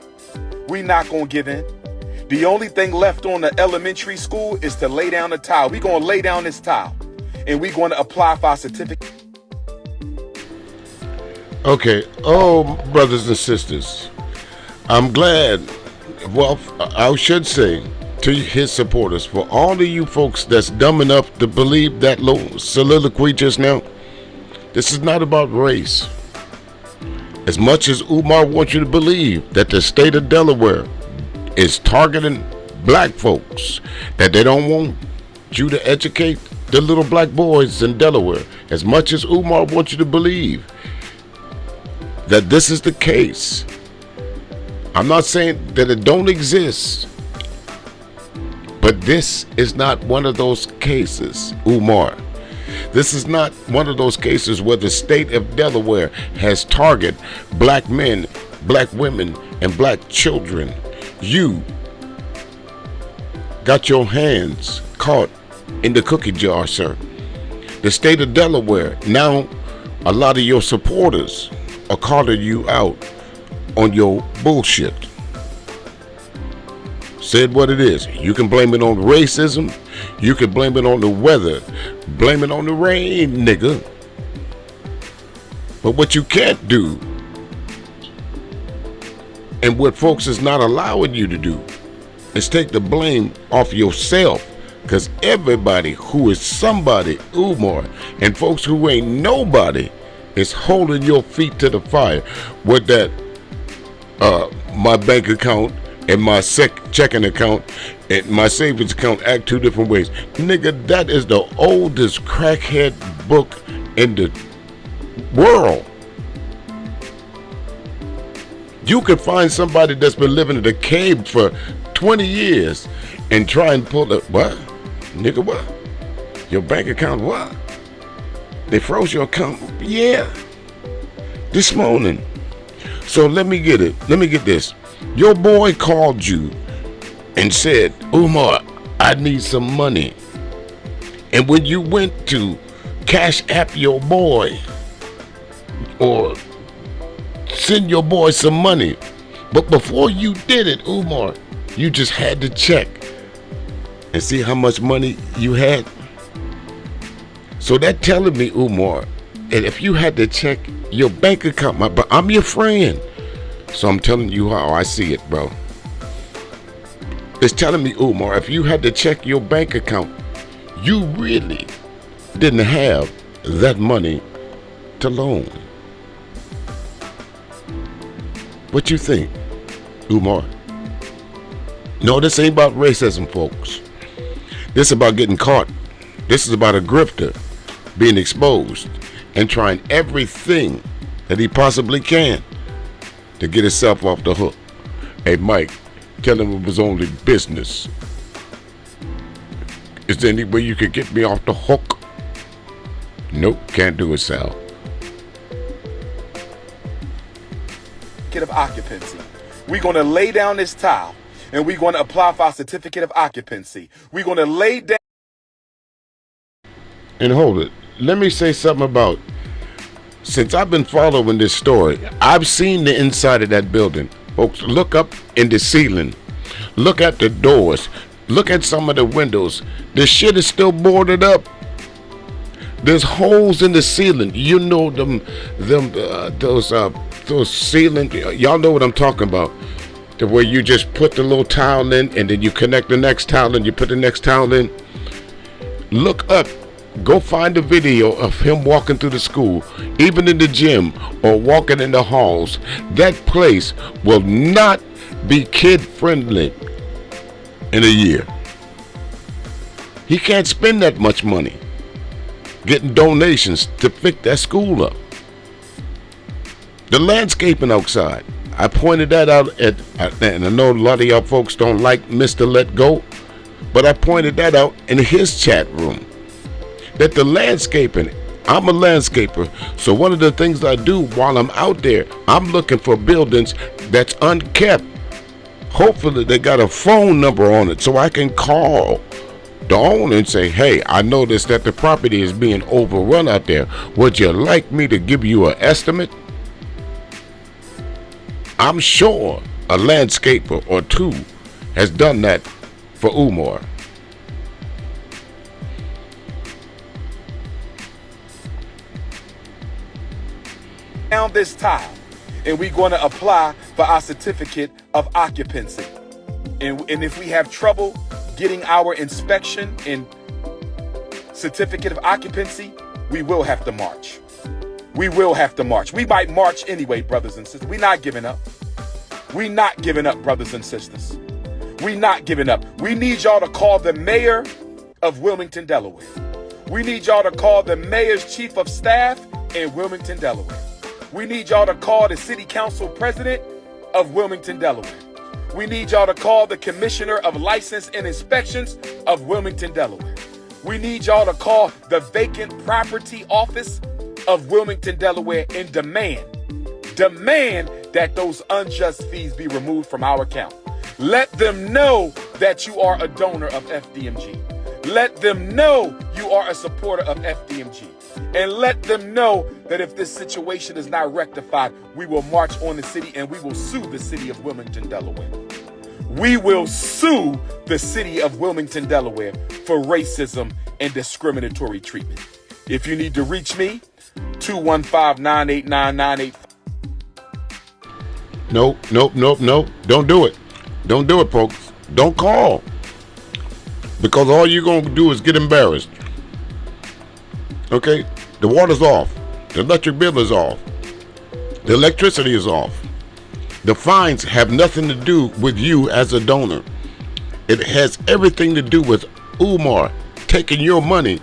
We not going to give in. The only thing left on the elementary school is to lay down the towel. We're going to lay down this towel and we're going to apply for our certificate. Okay. Oh, brothers and sisters, I'm glad. Well, I should say to his supporters, for all of you folks that's dumb enough to believe that little soliloquy just now, this is not about race. As much as Umar wants you to believe that the state of Delaware is targeting black folks, that they don't want you to educate the little black boys in Delaware, as much as Umar wants you to believe that this is the case, I'm not saying that it don't exist, but this is not one of those cases, Umar. This is not one of those cases where the state of Delaware has targeted black men, black women, and black children. You got your hands caught in the cookie jar, sir. The state of Delaware, now a lot of your supporters are calling you out on your bullshit. Said what it is. You can blame it on racism. You can blame it on the weather. Blame it on the rain, nigga. But what you can't do, and what folks is not allowing you to do, is take the blame off yourself. Because everybody who is somebody, Umar, and folks who ain't nobody, is holding your feet to the fire with that my bank account and my checking account and my savings account act two different ways. Nigga, that is the oldest crackhead book in the world. You could find somebody that's been living in a cave for 20 years and try and pull it. What? Nigga, what? Your bank account, what? They froze your account? Yeah. This morning. So let me get it. Let me get this. Your boy called you and said, Umar, I need some money. And when you went to cash app your boy or send your boy some money, but before you did it, Umar, you just had to check and see how much money you had. So that telling me, Umar, And if you had to check your bank account, but I'm your friend. So I'm telling you how I see it, bro. It's telling me, Umar, if you had to check your bank account, you really didn't have that money to loan. What you think, Umar? No, this ain't about racism, folks. This is about getting caught. This is about a grifter being exposed and trying everything that he possibly can to get himself off the hook. Hey, Mike, tell him it was only business. Is there any way you could get me off the hook? Nope, can't do it, Sal. Of occupancy. We're going to lay down this tile and we're going to apply for our certificate of occupancy. We're going to lay down. And hold it. Let me say something about, since I've been following this story, I've seen the inside of that building. Folks, look up in the ceiling. Look at the doors. Look at some of the windows. The shit is still boarded up. There's holes in the ceiling. You know those ceiling. Y'all know what I'm talking about. The way you just put the little tile in and then you connect the next tile and you put the next tile in. Look up. Go find a video of him walking through the school, even in the gym or walking in the halls. That place will not be kid friendly in a year. He can't spend that much money getting donations to fix that school up. The landscaping outside, I pointed that out and I know a lot of y'all folks don't like Mr. Let Go, but I pointed that out in his chat room. That the landscaping, I'm a landscaper, so one of the things I do while I'm out there, I'm looking for buildings that's unkept. Hopefully they got a phone number on it so I can call the owner and say, hey, I noticed that the property is being overrun out there. Would you like me to give you an estimate? I'm sure a landscaper or two has done that for Umar. Down this tile and we're going to apply for our certificate of occupancy. And if we have trouble getting our inspection and certificate of occupancy, we will have to march. We will have to march. We might march anyway, brothers and sisters. We're not giving up. We're not giving up, brothers and sisters. We're not giving up. We need y'all to call the mayor of Wilmington, Delaware. We need y'all to call the mayor's chief of staff in Wilmington, Delaware. We need y'all to call the city council president of Wilmington, Delaware. We need y'all to call the commissioner of license and inspections of Wilmington, Delaware. We need y'all to call the vacant property office of Wilmington, Delaware and demand that those unjust fees be removed from our account. Let them know that you are a donor of FDMG. Let them know you are a supporter of FDMG. And let them know that if this situation is not rectified, we will march on the city and we will sue the city of Wilmington, Delaware. We will sue the city of Wilmington, Delaware for racism and discriminatory treatment. If you need to reach me, 215-989-98. Nope. Don't do it. Don't do it, folks. Don't call. Because all you're going to do is get embarrassed. Okay? The water's off. The electric bill is off. The electricity is off. The fines have nothing to do with you as a donor. It has everything to do with Umar taking your money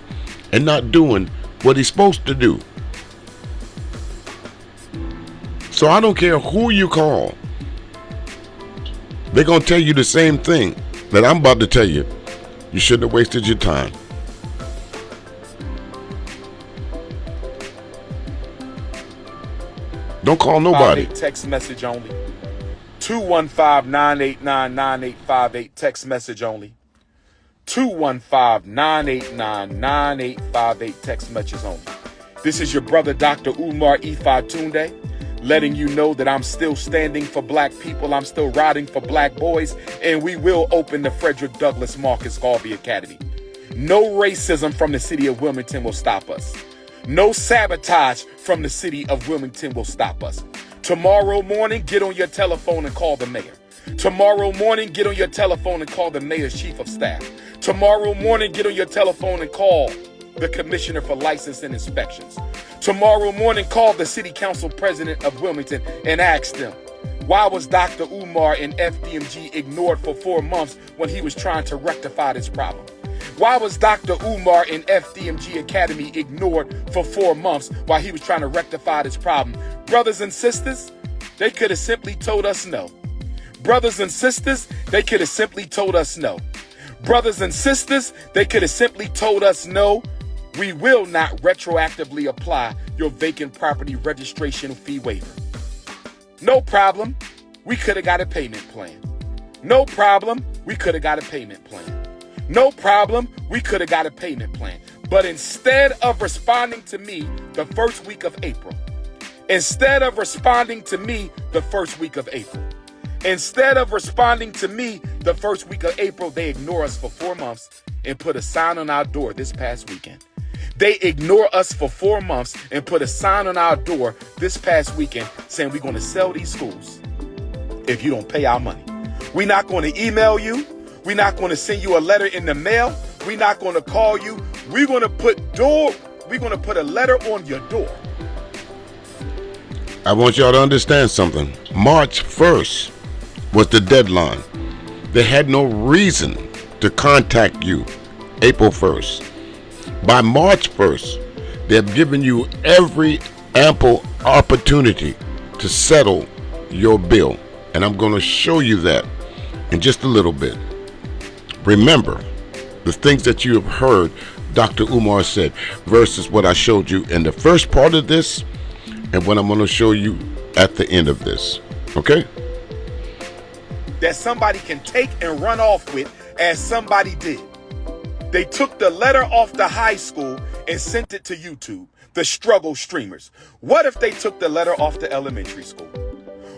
and not doing what he's supposed to do. So I don't care who you call. They're going to tell you the same thing that I'm about to tell you. You shouldn't have wasted your time. Don't call nobody. Text message only. 215-989-9858. Text message only. 215-989-9858. Text message only. This is your brother, Dr. Umar Tunde, letting you know that I'm still standing for black people. I'm still riding for black boys. And we will open the Frederick Douglass Marcus Garvey Academy. No racism from the city of Wilmington will stop us. No sabotage from the city of Wilmington will stop us. Tomorrow morning, get on your telephone and call the mayor. Tomorrow morning, get on your telephone and call the mayor's chief of staff. Tomorrow morning, get on your telephone and call the commissioner for license and inspections. Tomorrow morning, call the city council president of Wilmington and ask them, why was Dr. Umar in FDMG ignored for 4 months when he was trying to rectify this problem? Why was Dr. Umar in FDMG Academy ignored for 4 months while he was trying to rectify this problem? Brothers and sisters, they could have simply told us no. Brothers and sisters, they could have simply told us no. Brothers and sisters, they could have simply told us no. We will not retroactively apply your vacant property registration fee waiver. No problem. We could have got a payment plan. No problem. We could have got a payment plan. No problem. We could have got a payment plan. But instead of responding to me the first week of April, instead of responding to me the first week of April, instead of responding to me the first week of April, they ignore us for 4 months and put a sign on our door this past weekend. They ignore us for 4 months and put a sign on our door this past weekend saying we're going to sell these schools if you don't pay our money. We're not going to email you. We're not going to send you a letter in the mail. We're not going to call you. We're going to put a letter on your door. I want y'all to understand something. March 1st was the deadline. They had no reason to contact you April 1st. By March 1st, they've given you every ample opportunity to settle your bill. And I'm going to show you that in just a little bit. Remember, the things that you have heard Dr. Umar said versus what I showed you in the first part of this and what I'm going to show you at the end of this. Okay? That somebody can take and run off with as somebody did. They took the letter off the high school and sent it to YouTube, the struggle streamers. What if they took the letter off the elementary school?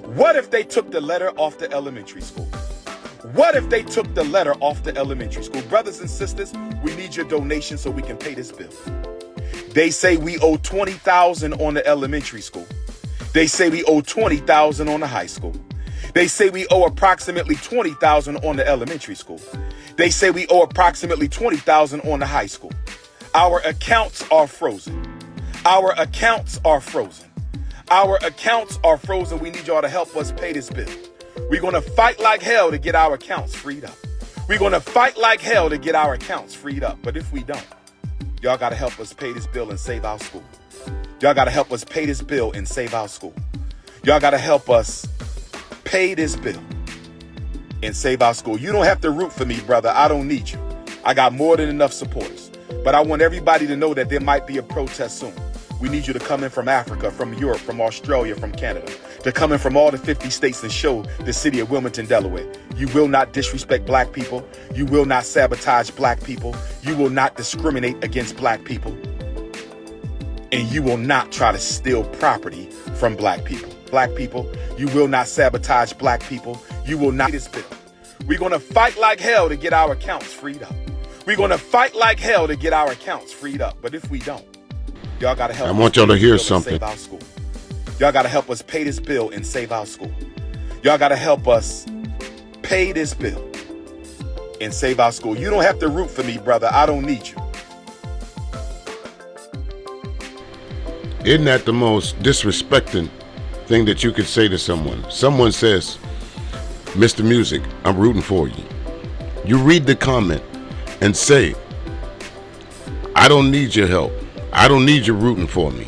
What if they took the letter off the elementary school? What if they took the letter off the elementary school? Brothers and sisters, we need your donation so we can pay this bill. They say we owe $20,000 on the elementary school. They say we owe $20,000 on the high school. They say we owe approximately $20,000 on the elementary school. They say we owe approximately $20,000 on the high school. Our accounts are frozen. Our accounts are frozen. Our accounts are frozen. We need y'all to help us pay this bill. We're going to fight like hell to get our accounts freed up. We're going to fight like hell to get our accounts freed up. But if we don't, y'all got to help us pay this bill and save our school. Y'all got to help us pay this bill and save our school. Y'all got to help us pay this bill and save our school. You don't have to root for me, brother. I don't need you. I got more than enough supporters. But I want everybody to know that there might be a protest soon. We need you to come in from Africa, from Europe, from Australia, from Canada, to come in from all the 50 states and show the city of Wilmington, Delaware. You will not disrespect black people. You will not sabotage black people. You will not discriminate against black people. And you will not try to steal property from black people. Black people, you will not sabotage black people. You will not this bill. We're going to fight like hell to get our accounts freed up. We're going to fight like hell to get our accounts freed up. But if we don't, y'all got to help. I want y'all to hear something. Save our school. Y'all got to help us pay this bill and save our school. Y'all got to help us pay this bill and save our school. You don't have to root for me, brother. I don't need you. Isn't that the most disrespecting thing that you could say to someone? Someone says, Mr. Music, I'm rooting for you. You read the comment and say, I don't need your help. I don't need you rooting for me.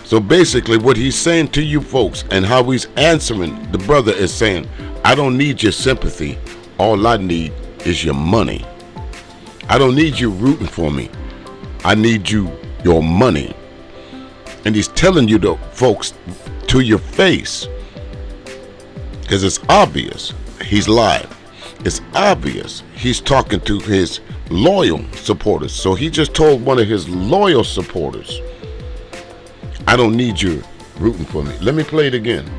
So basically what he's saying to you folks and how he's answering the brother is saying, I don't need your sympathy. All I need is your money. I don't need you rooting for me. I need your money. And he's telling you, the folks, to your face, because it's obvious he's live. It's obvious he's talking to his loyal supporters. So he just told one of his loyal supporters, I don't need you rooting for me. Let me play it again.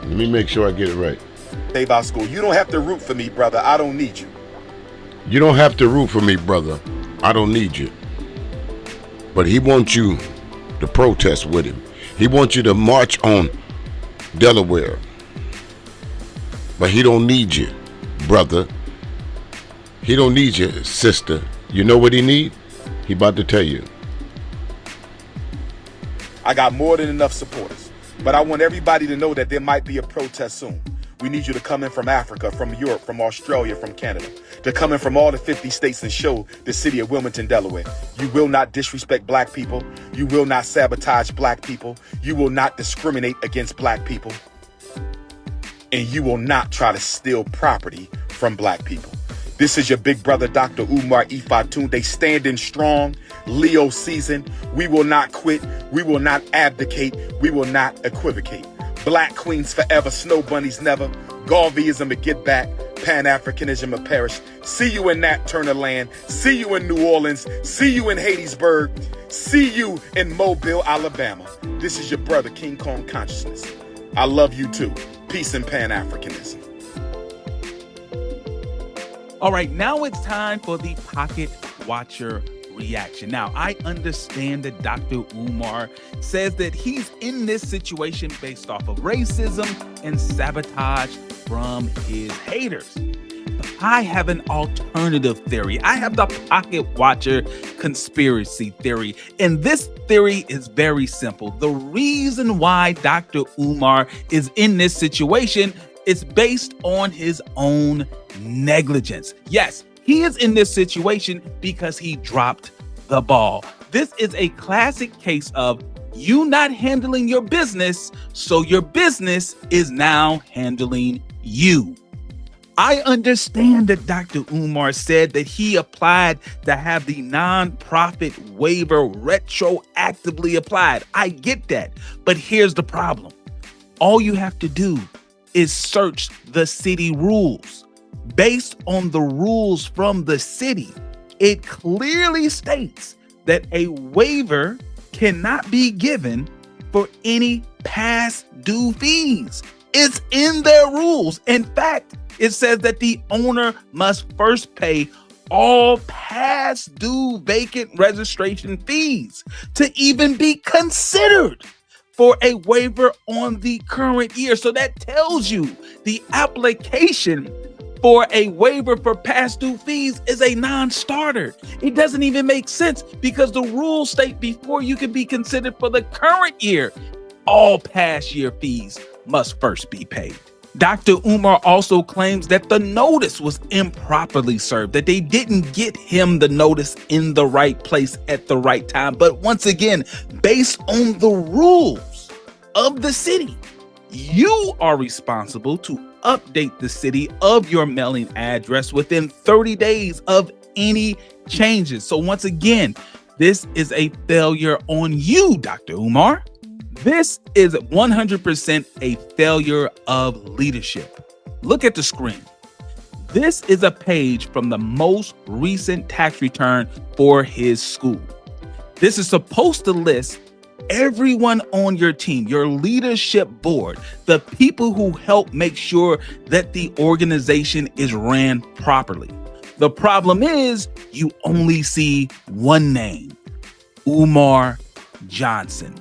Let me make sure I get it right. Save our school. You don't have to root for me, brother. I don't need you. You don't have to root for me, brother. I don't need you. But he wants you to protest with him. He wants you to march on Delaware. But he don't need you, brother. He don't need you, sister. You know what he need? He about to tell you. I got more than enough supporters, but I want everybody to know that there might be a protest soon. We need you to come in from Africa, from Europe, from Australia, from Canada, to come in from all the 50 states and show the city of Wilmington, Delaware. You will not disrespect black people. You will not sabotage black people. You will not discriminate against black people. And you will not try to steal property from black people. This is your big brother, Dr. Umar Ifatunde, standing strong, Leo season. We will not quit. We will not abdicate. We will not equivocate. Black queens forever, snow bunnies never. Garveyism to get back. Pan-Africanism to perish. See you in Nat Turner land. See you in New Orleans. See you in Hattiesburg. See you in Mobile, Alabama. This is your brother, King Kong Consciousness. I love you too. Peace and Pan-Africanism. All right, now it's time for the Pocket Watcher reaction. Now, I understand that Dr. Umar says that he's in this situation based off of racism and sabotage from his haters. But I have an alternative theory. I have the Pocket Watcher conspiracy theory. And this theory is very simple. The reason why Dr. Umar is in this situation is based on his own negligence. Yes, he is in this situation because he dropped the ball. This is a classic case of you not handling your business, so your business is now handling you. I understand that Dr. Umar said that he applied to have the nonprofit waiver retroactively applied. I get that, but here's the problem. All you have to do is search the city rules. Based on the rules from the city, it clearly states that a waiver cannot be given for any past due fees. It's in their rules. In fact, it says that the owner must first pay all past due vacant registration fees to even be considered for a waiver on the current year. So that tells you the application for a waiver for past due fees is a non-starter. It doesn't even make sense because the rules state before you can be considered for the current year, all past year fees must first be paid. Dr. Umar also claims that the notice was improperly served, that they didn't get him the notice in the right place at the right time. But once again, based on the rules of the city, you are responsible to update the city of your mailing address within 30 days of any changes. So once again, this is a failure on you, Dr. Umar. This is 100% a failure of leadership. Look at the screen. This is a page from the most recent tax return for his school. This is supposed to list everyone on your team, your leadership board, the people who help make sure that the organization is ran properly. The problem is you only see one name, Umar Johnson.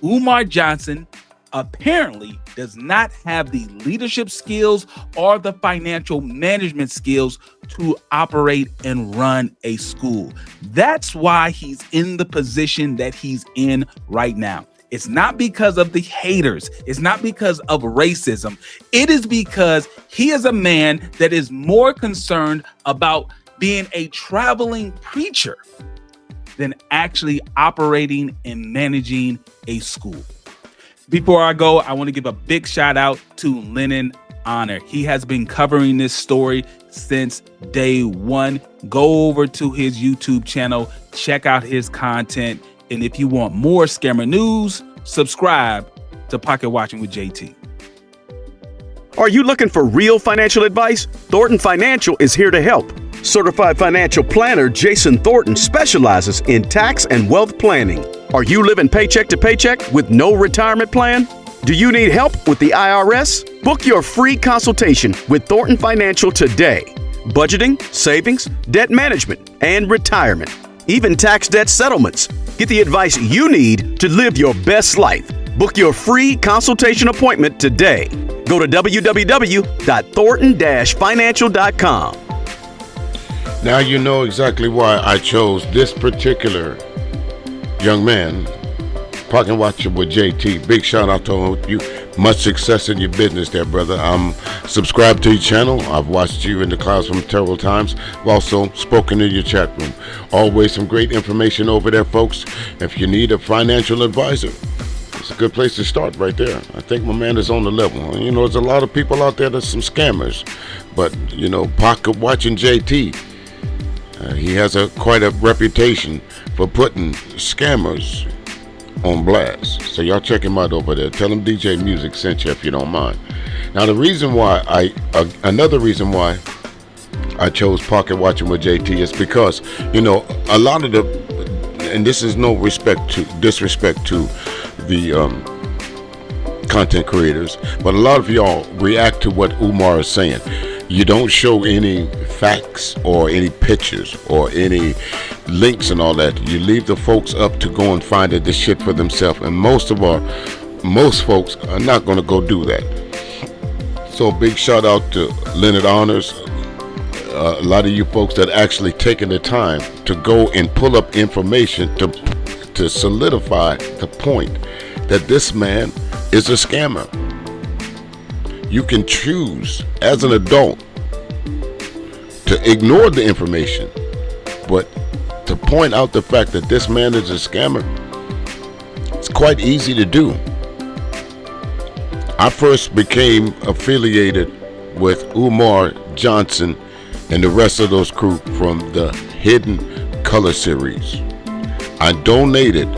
Umar Johnson apparently does not have the leadership skills or the financial management skills to operate and run a school. That's why he's in the position that he's in right now. It's not because of the haters. It's not because of racism. It is because he is a man that is more concerned about being a traveling preacher than actually operating and managing a school. Before I go, I want to give a big shout out to Lennon Honor. He has been covering this story since day one. Go over to his YouTube channel, check out his content. And if you want more scammer news, subscribe to Pocket Watching with JT. Are you looking for real financial advice? Thornton Financial is here to help. Certified financial planner Jason Thornton specializes in tax and wealth planning. Are you living paycheck to paycheck with no retirement plan? Do you need help with the IRS? Book your free consultation with Thornton Financial today. budgeting, savings, debt management, and retirement, even tax debt settlements. Get the advice you need to live your best life. Book your free consultation appointment today. Go to www.thornton-financial.com. Now you know exactly why I chose this particular young man, Pocket Watcher with JT. Big shout out to you. Much success in your business there, brother. I'm subscribed to your channel. I've watched you in the clouds from several times. I've also spoken in your chat room. Always some great information over there, folks. If you need a financial advisor, it's a good place to start right there. I think my man is on the level. You know, there's a lot of people out there that's some scammers. But, you know, Pocket Watching JT, he has quite a reputation for putting scammers on blast. So y'all check him out over there. Tell him DJ Music sent you if you don't mind. Now the reason why another reason why I chose Pocket Watching with JT is because, you know, a lot of and this is no disrespect to the content creators, but a lot of y'all react to what Umar is saying. You don't show any facts or any pictures or any links and all that. You leave the folks up to go and find this shit for themselves. And most folks are not going to go do that. So big shout out to Leonard Honors. A lot of you folks that actually taken the time to go and pull up information to solidify the point that this man is a scammer. You can choose as an adult to ignore the information, but to point out the fact that this man is a scammer, it's quite easy to do. I first became affiliated with Umar Johnson and the rest of those crew from the Hidden Color series. I donated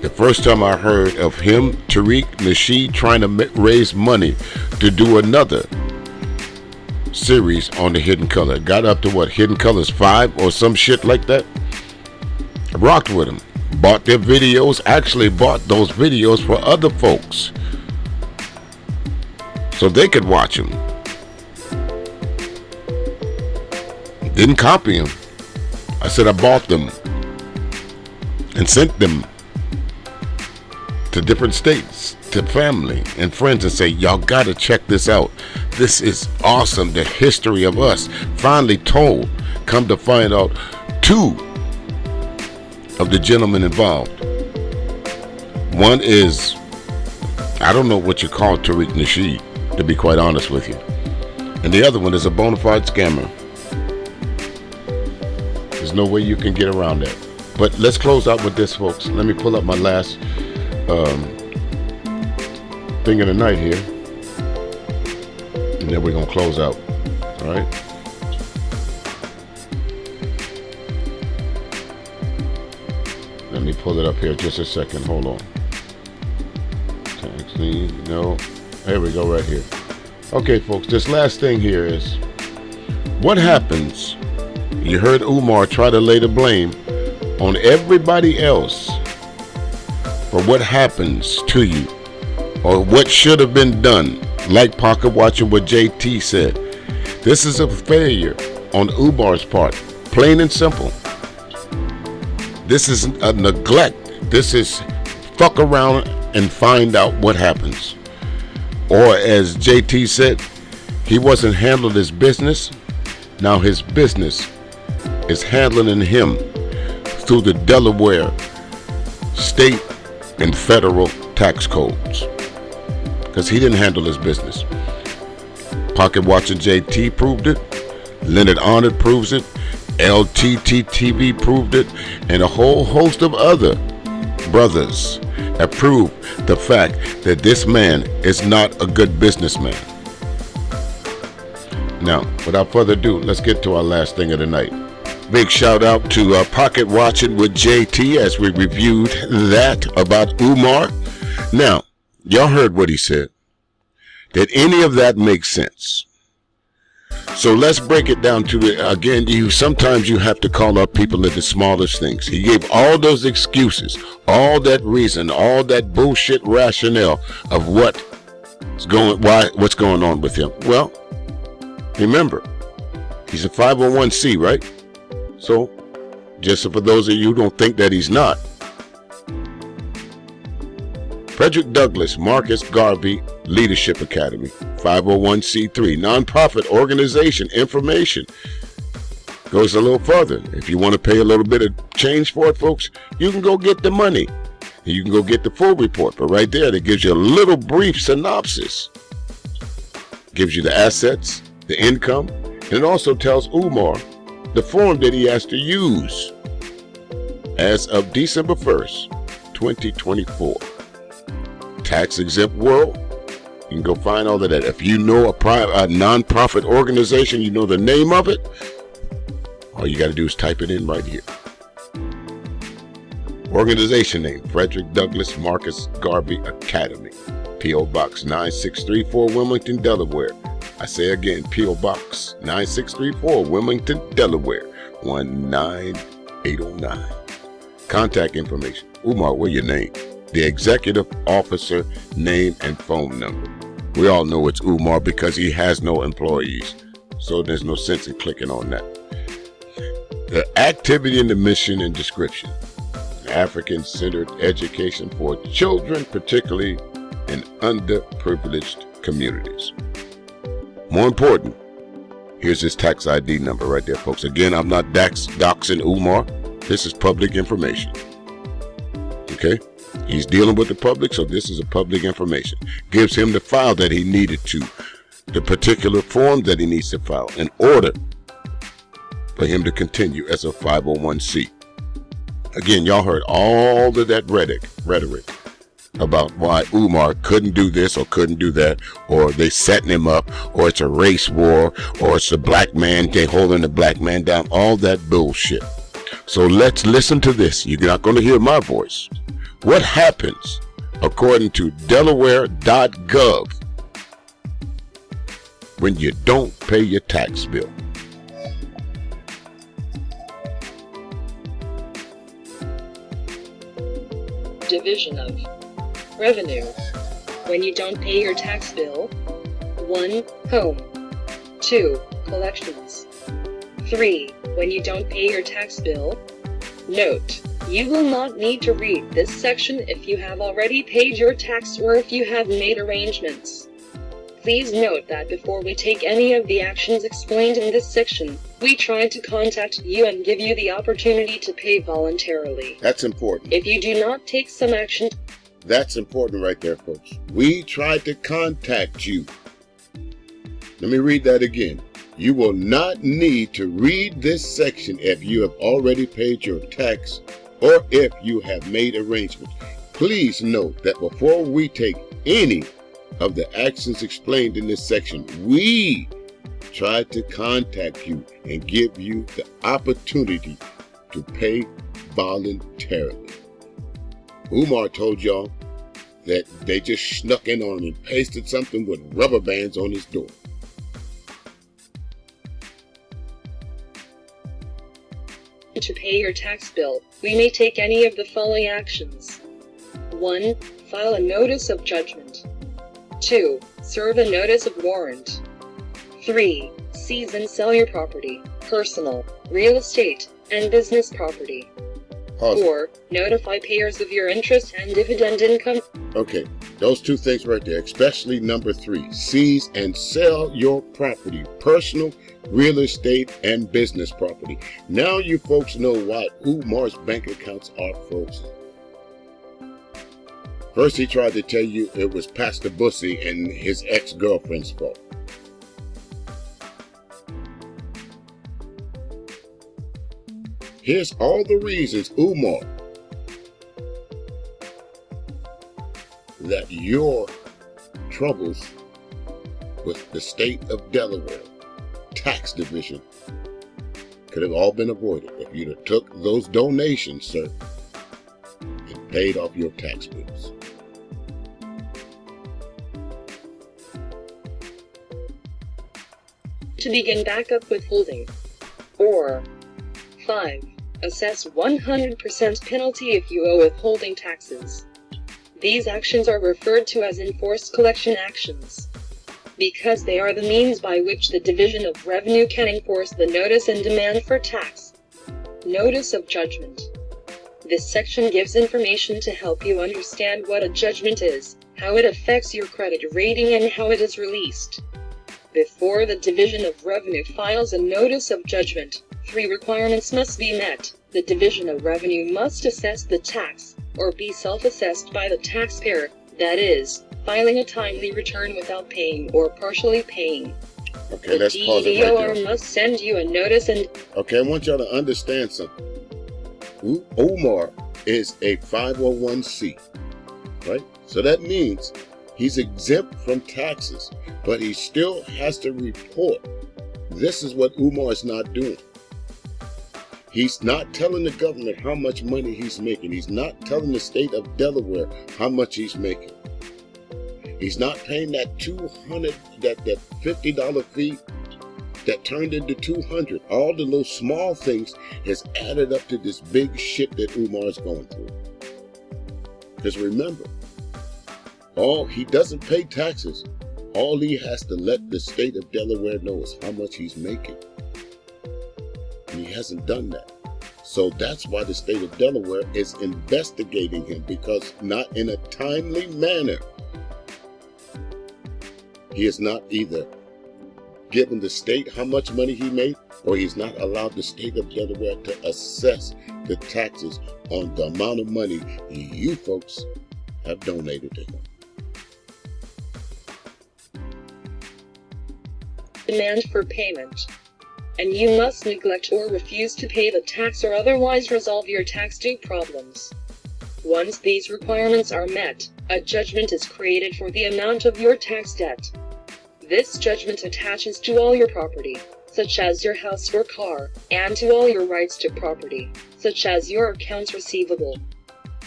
the first time I heard of him, Tariq Nasheed, trying to raise money to do another series on the Hidden Color. It got up to what, Hidden Colors 5 or some shit like that. I rocked with them, bought their videos, actually bought those videos for other folks so they could watch them. Didn't copy them. I said I bought them and sent them to different states, to family and friends, and say, y'all gotta check this out. This is awesome. The history of us finally told. Come to find out, 2 of the gentlemen involved. One is, I don't know what you call Tariq Nasheed, to be quite honest with you. And the other one is a bona fide scammer. There's no way you can get around that. But let's close out with this, folks. Let me pull up my last thing of the night here, and then we're gonna close out. All right. Let me pull it up here just a second. Hold on. No. There we go, right here. Okay, folks. This last thing here is what happens. You heard Umar try to lay the blame on everybody else for what happens to you or what should have been done. Like Pocket Watching what JT said, this is a failure on Umar's part, plain and simple. This is a neglect. This is fuck around and find out what happens. Or as JT said, he wasn't handling his business. Now his business is handling him through the Delaware state and federal tax codes, because he didn't handle his business. Pocket Watching JT proved it. Leonard Arnold proves it. LTT TV proved it, and a whole host of other brothers have proved the fact that this man is not a good businessman. Now, without further ado, let's get to our last thing of the night. Big shout out to Pocket Watching with JT as we reviewed that about Umar. Now, y'all heard what he said. Did any of that make sense? So let's break it down to the, again, sometimes you have to call out people at the smallest things. He gave all those excuses, all that reason, all that bullshit rationale of what's going on with him. Well, remember, He's a 501c, right? So, just for those of you who don't think that he's not, Frederick Douglass Marcus Garvey Leadership Academy, 501c3, nonprofit organization. Information goes a little further. If you want to pay a little bit of change for it, folks, you can go get the money. You can go get the full report. But right there, that gives you a little brief synopsis. Gives you the assets, the income, and it also tells Umar the form that he has to use as of December 1st, 2024. Tax exempt world. You can go find all of that. If you know a non-profit organization, you know the name of it, all you got to do is type it in right here. Organization name, Frederick Douglass Marcus Garvey Academy. P.O. Box 9634, Wilmington, Delaware. I say again, P.O. Box 9634, Wilmington, Delaware, 19809. Contact information. Umar, what's your name? The executive officer name and phone number. We all know it's Umar because he has no employees, so there's no sense in clicking on that. The activity and the mission and description. African-centered education for children, particularly in underprivileged communities. More important, here's his tax ID number right there, folks. Again, I'm not doxing Umar. This is public information. Okay? He's dealing with the public, so this is a public information. Gives him the file that he needed to, the particular form that he needs to file in order for him to continue as a 501c. Again, y'all heard all of that rhetoric about why Umar couldn't do this or couldn't do that, or they setting him up, or it's a race war, or it's a black man, they holding the black man down, all that bullshit. So let's listen to this. You're not going to hear my voice. What happens, according to Delaware.gov, when you don't pay your tax bill? Division of revenue. When you don't pay your tax bill. 1. Home. 2. Collections. 3. When you don't pay your tax bill. Note: you will not need to read this section if you have already paid your tax or if you have made arrangements. Please note that before we take any of the actions explained in this section, we try to contact you and give you the opportunity to pay voluntarily. That's important. If you do not take some action, that's important right there, folks. We tried to contact you. Let me read that again. You will not need to read this section if you have already paid your tax or if you have made arrangements. Please note that before we take any of the actions explained in this section, we try to contact you and give you the opportunity to pay voluntarily. Umar told y'all that they just snuck in on him and pasted something with rubber bands on his door. to pay your tax bill, we may take any of the following actions. 1. File a notice of judgment. 2. Serve a notice of warrant. 3. Seize and sell your property, personal, real estate, and business property. Pause. 4. Notify payers of your interest and dividend income. Okay, those two things right there, especially number 3. Seize and sell your property, personal, real estate, and business property. Now you folks know why Umar's bank accounts are frozen. First he tried to tell you it was Pastor Bussy and his ex-girlfriend's fault. Here's all the reasons, Umar, that your troubles with the state of Delaware tax division could have all been avoided if you'd have took those donations, sir, and paid off your tax bills. To begin backup withholding. Or 5. Assess 100% penalty if you owe withholding taxes. These actions are referred to as enforced collection actions. because they are the means by which the Division of Revenue can enforce the notice and demand for tax. Notice of judgment. This section gives information to help you understand what a judgment is, how it affects your credit rating, and how it is released. Before the Division of Revenue files a notice of judgment, 3 requirements must be met. The Division of Revenue must assess the tax, or be self-assessed by the taxpayer, that is, filing a timely return without paying or partially paying. Okay, The let's pause it right DVOR there. must send you a notice and Okay, I want y'all to understand something. Umar is a 501c, right? So that means he's exempt from taxes, but he still has to report. This is what Umar is not doing. He's not telling the government how much money he's making. He's not telling the state of Delaware how much he's making. He's not paying that that $50 fee that turned into $200. All the little small things has added up to this big shit that Umar is going through. Because remember, he doesn't pay taxes. All he has to let the state of Delaware know is how much he's making. And he hasn't done that. So that's why the state of Delaware is investigating him, because not in a timely manner. He is not either given the state how much money he made, or he's not allowed the state of Delaware to assess the taxes on the amount of money you folks have donated to him. demand for payment. And you must neglect or refuse to pay the tax or otherwise resolve your tax due problems. Once these requirements are met, a judgment is created for the amount of your tax debt. This judgment attaches to all your property, such as your house or car, and to all your rights to property, such as your accounts receivable.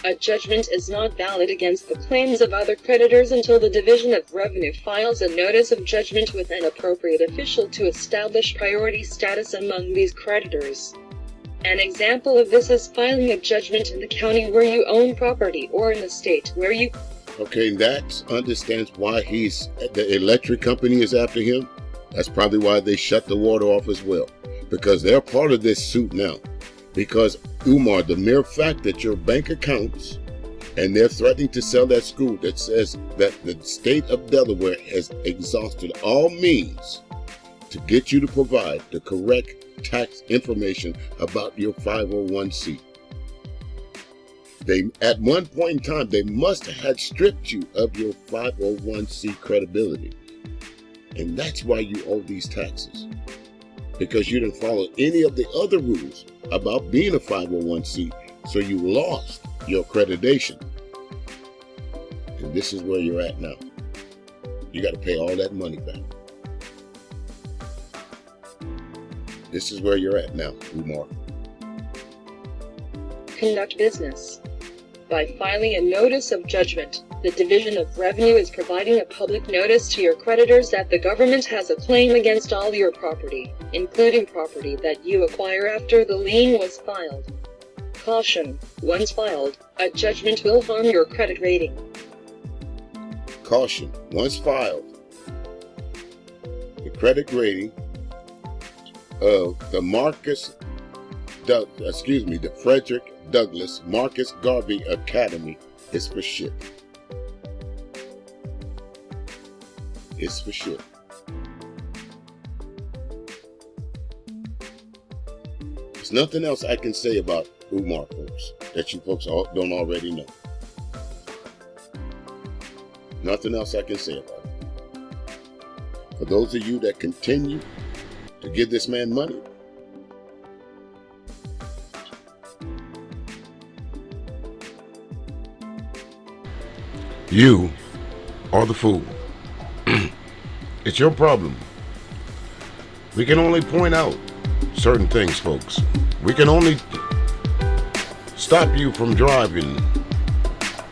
A judgment is not valid against the claims of other creditors until the Division of Revenue files a notice of judgment with an appropriate official to establish priority status among these creditors. An example of this is filing a judgment in the county where you own property or in the state where you... Okay, that understands why the electric company is after him. That's probably why they shut the water off as well, because they're part of this suit now. Because Umar, the mere fact that your bank accounts, and they're threatening to sell that school that says that the state of Delaware has exhausted all means to get you to provide the correct tax information about your 501c. At one point in time, they must have had stripped you of your 501c credibility. And that's why you owe these taxes. Because you didn't follow any of the other rules about being a 501c, so you lost your accreditation. And this is where you're at now. You got to pay all that money back. This is where you're at now, Umar. Conduct business. By filing a notice of judgment, the Division of Revenue is providing a public notice to your creditors that the government has a claim against all your property, including property that you acquire after the lien was filed. Caution: once filed, a judgment will harm your credit rating. Caution: once filed, the credit rating of the Frederick Douglass Marcus Garvey Academy is for shit. It's for shit. There's nothing else I can say about Umar, folks, that you folks don't already know. Nothing else I can say about it. For those of you that continue to give this man money, you are the fool. It's your problem. We can only point out certain things, folks. We can only stop you from driving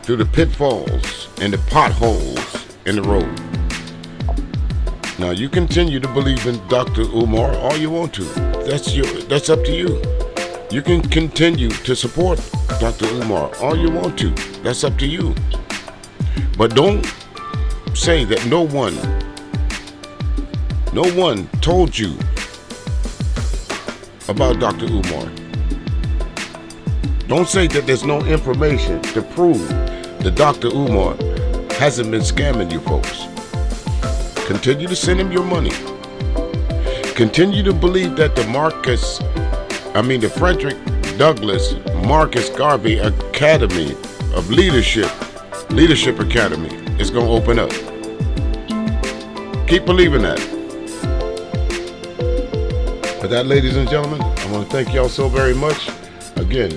through the pitfalls and the potholes in the road. Now, you continue to believe in Dr. Umar all you want to. That's up to you. You can continue to support Dr. Umar all you want to. That's up to you. But don't say that no one No one told you about Dr. Umar. Don't say that there's no information to prove that Dr. Umar hasn't been scamming you folks. Continue to send him your money. Continue to believe that the Frederick Douglass Marcus Garvey Academy of Leadership Academy is going to open up. Keep believing that. With that, ladies and gentlemen, I want to thank y'all so very much. Again,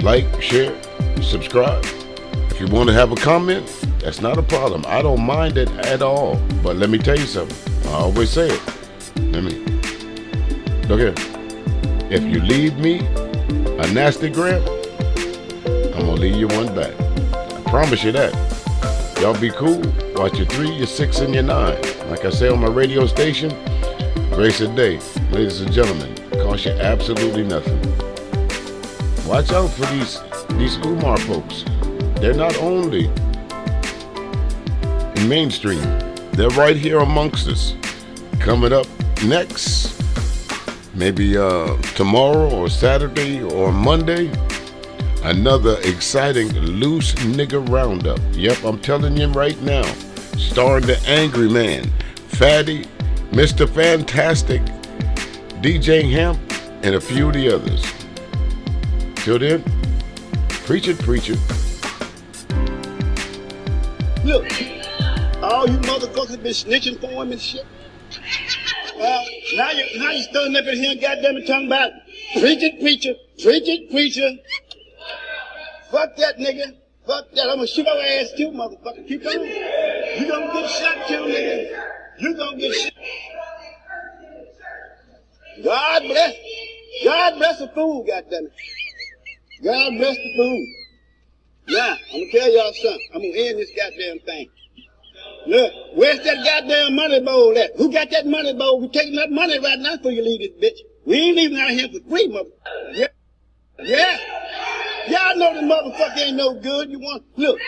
like, share, subscribe. If you want to have a comment, that's not a problem. I don't mind it at all. But let me tell you something. I always say it. Look here. If you leave me a nasty gram, I'm going to leave you one back. I promise you that. Y'all be cool. Watch your 3, your 6, and your 9. Like I say on my radio station, grace a day. Ladies and gentlemen, cost you absolutely nothing. Watch out for these Umar folks. They're not only in mainstream, they're right here amongst us. Coming up next, maybe tomorrow or Saturday or Monday, another exciting loose nigga roundup. Yep, I'm telling you right now. Starring the Angry Man, Fatty, Mr. Fantastic, DJ Hemp, and a few of the others. Till then, preach it, preach it. Look, all you motherfuckers been snitching for him and shit. Now you standing up in here and goddamn it talking about preach it, preacher, preach it, preacher. Fuck that nigga. Fuck that. I'm gonna shoot your ass too, motherfucker. Keep on. You gonna get shot too, nigga. You gonna get shot. God bless the fool, goddammit. God bless the fool. Now, I'm gonna tell y'all something. I'm gonna end this goddamn thing. Look, where's that goddamn money bowl at? Who got that money bowl? We taking that money right now before you leave this bitch. We ain't leaving out here for free, motherfucker. Yeah. Y'all know the motherfucker ain't no good. You want, look,